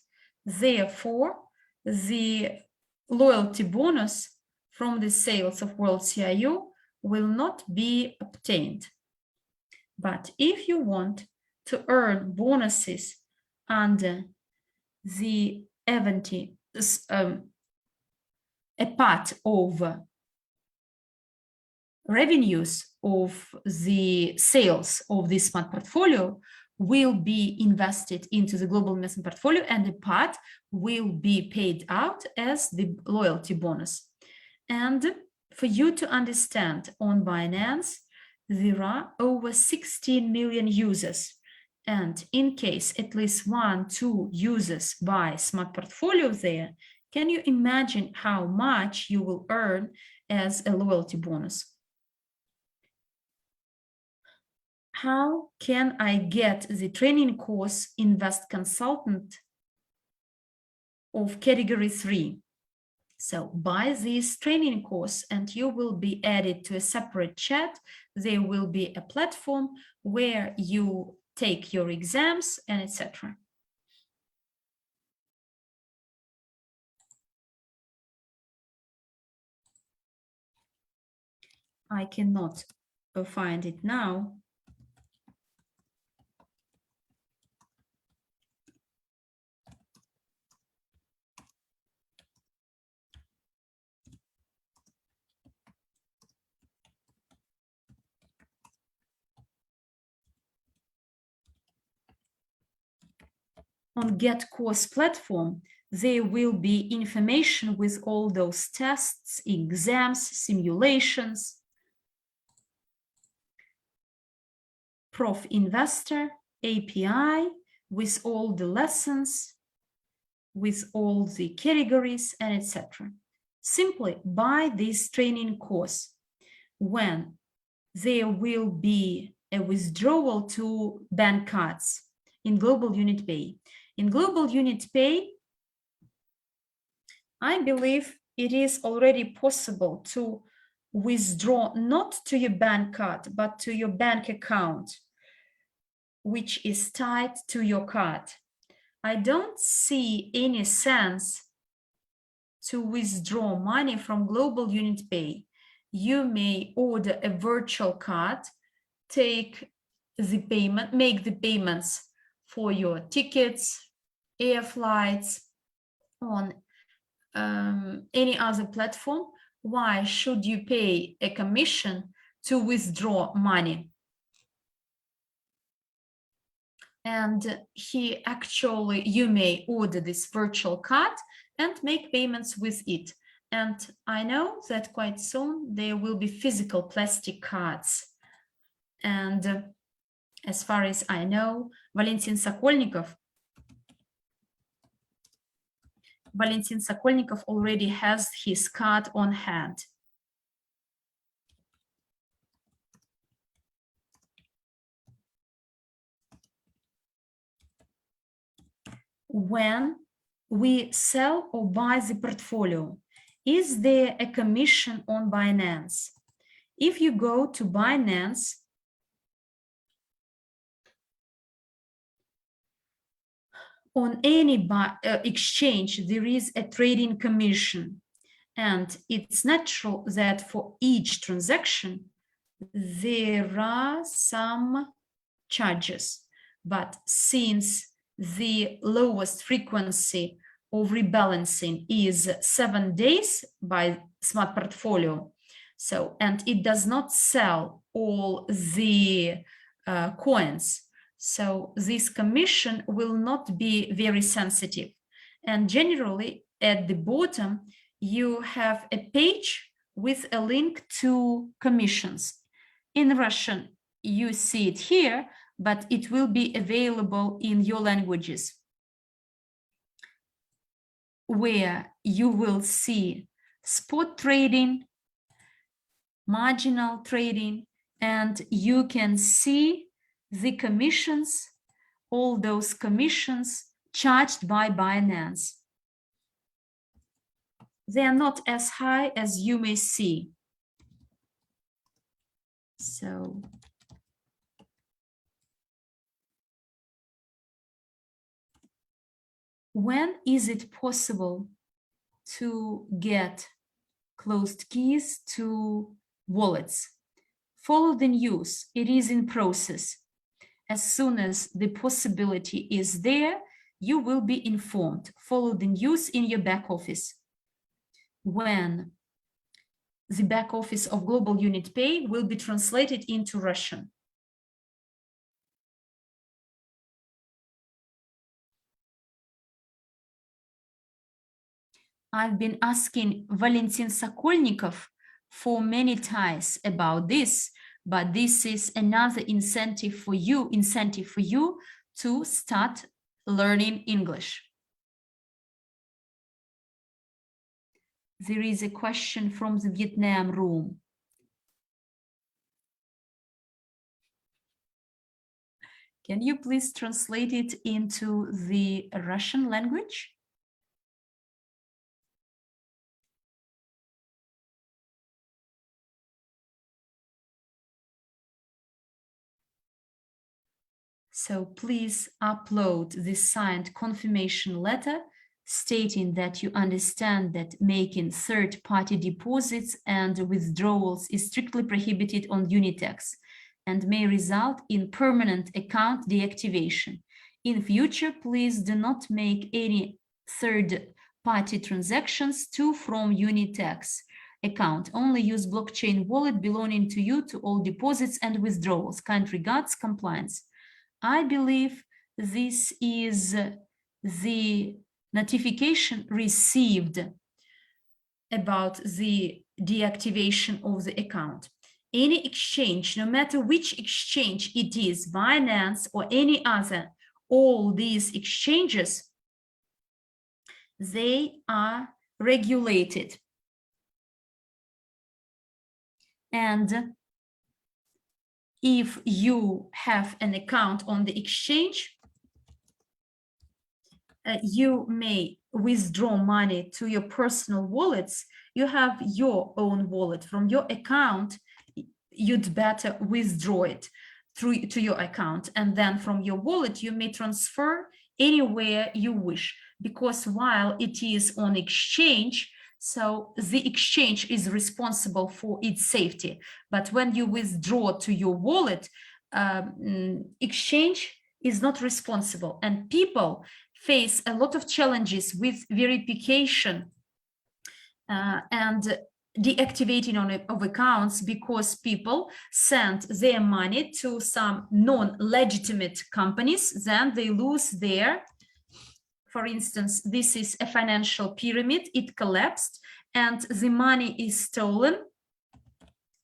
therefore, the loyalty bonus from the sales of World CIU will not be obtained. But if you want to earn bonuses under the event, a part of revenues of the sales of this smart portfolio will be invested into the global investment portfolio, and a part will be paid out as the loyalty bonus. And for you to understand, on Binance, there are over 16 million users. And in case at least 1-2 users buy smart portfolio there, can you imagine how much you will earn as a loyalty bonus? How can I get the training course Invest Consultant of category 3? So buy this training course and you will be added to a separate chat. There will be a platform where you take your exams and etc. I cannot find it now. On Get Course platform, there will be information with all those tests, exams, simulations, Prof Investor, API, with all the lessons, with all the categories, and etc. Simply buy this training course. When there will be a withdrawal to bank cards in Global Unit Pay. In Global Unit Pay, I believe it is already possible to withdraw not to your bank card, but to your bank account, which is tied to your card. I don't see any sense to withdraw money from Global Unit Pay. You may order a virtual card, take the payment, make the payments for your tickets, air flights on any other platform. Why should you pay a commission to withdraw money? And you may order this virtual card and make payments with it. And I know that quite soon there will be physical plastic cards. And as far as I know, Valentin Sokolnikov already has his card on hand. When we sell or buy the portfolio, is there a commission on Binance? If you go to Binance, on any exchange, there is a trading commission. And it's natural that for each transaction, there are some charges. But since the lowest frequency of rebalancing is 7 days by Smart Portfolio, and it does not sell all the coins, so this commission will not be very sensitive. And generally, at the bottom, you have a page with a link to commissions. In Russian, you see it here, but it will be available in your languages, where you will see spot trading, marginal trading, and you can see the commissions, all those commissions charged by Binance. They are not as high as you may see. So when is it possible to get closed keys to wallets? Follow the news. It is in process. As soon as the possibility is there, you will be informed. Follow the news in your back office. When the back office of Global Unit Pay will be translated into Russian. I've been asking Valentin Sokolnikov for many times about this, but this is another incentive for you to start learning English. There is a question from the Vietnam room. Can you please translate it into the Russian language? So please upload the signed confirmation letter stating that you understand that making third-party deposits and withdrawals is strictly prohibited on Unitex and may result in permanent account deactivation. In future, please do not make any third-party transactions to from Unitex account. Only use blockchain wallet belonging to you to all deposits and withdrawals. Kind regards, compliance. I believe this is the notification received about the deactivation of the account. Any exchange, no matter which exchange it is, Binance or any other, all these exchanges, they are regulated. And if you have an account on the exchange, you may withdraw money to your personal wallets. You have your own wallet from your account. You'd better withdraw it through to your account, and then from your wallet you may transfer anywhere you wish, because while it is on exchange, so the exchange is responsible for its safety. But when you withdraw to your wallet, exchange is not responsible, and people face a lot of challenges with verification and deactivating of accounts, because people send their money to some non-legitimate companies, then they lose their, for instance, this is a financial pyramid, it collapsed and the money is stolen,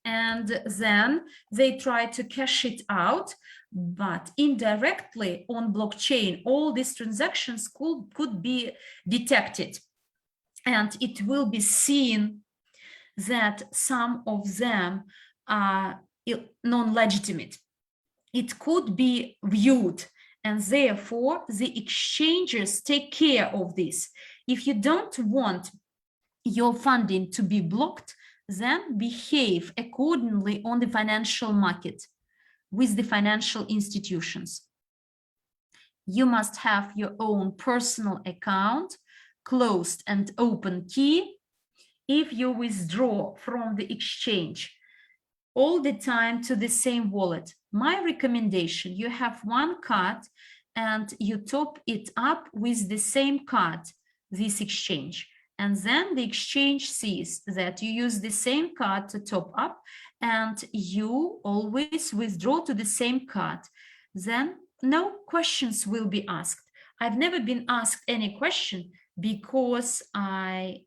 and then they try to cash it out, but indirectly on blockchain, all these transactions could be detected, and it will be seen that some of them are non-legitimate. It could be viewed, and therefore the exchanges take care of this. If you don't want your funding to be blocked, then behave accordingly on the financial market with the financial institutions. You must have your own personal account, closed and open key. If you withdraw from the exchange all the time to the same wallet, my recommendation, you have one card and you top it up with the same card, this exchange. And then the exchange sees that you use the same card to top up and you always withdraw to the same card. Then no questions will be asked. I've never been asked any question because I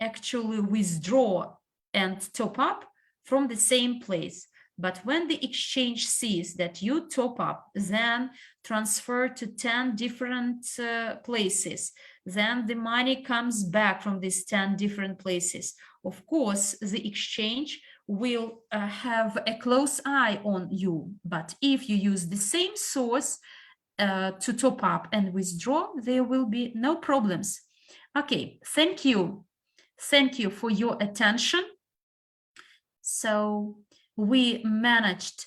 actually withdraw and top up from the same place. But when the exchange sees that you top up, then transfer to 10 different places, then the money comes back from these 10 different places. Of course, the exchange will have a close eye on you. But if you use the same source to top up and withdraw, there will be no problems. Okay, thank you. Thank you for your attention. So we managed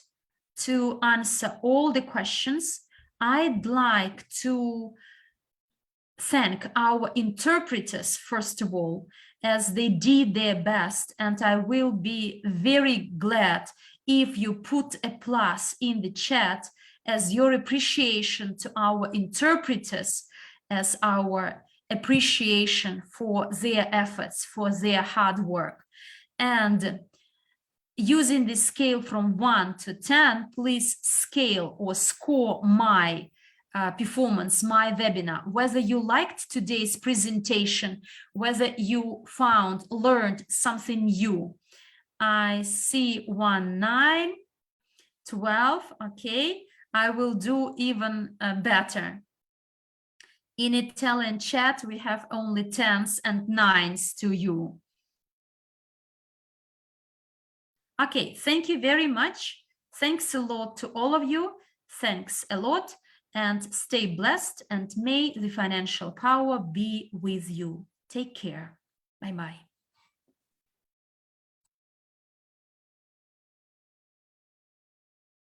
to answer all the questions. I'd like to thank our interpreters, first of all, as they did their best, and I will be very glad if you put a plus in the chat as your appreciation to our interpreters, as our appreciation for their efforts, for their hard work. And using the scale from 1 to 10, please scale or score my performance, my webinar, whether you liked today's presentation, whether you learned something new. I see 1, 9, 12, okay. I will do even better. In Italian chat, we have only 10s and 9s to you. Okay, thank you very much. Thanks a lot to all of you. Thanks a lot, and stay blessed, and may the financial power be with you. Take care. Bye-bye.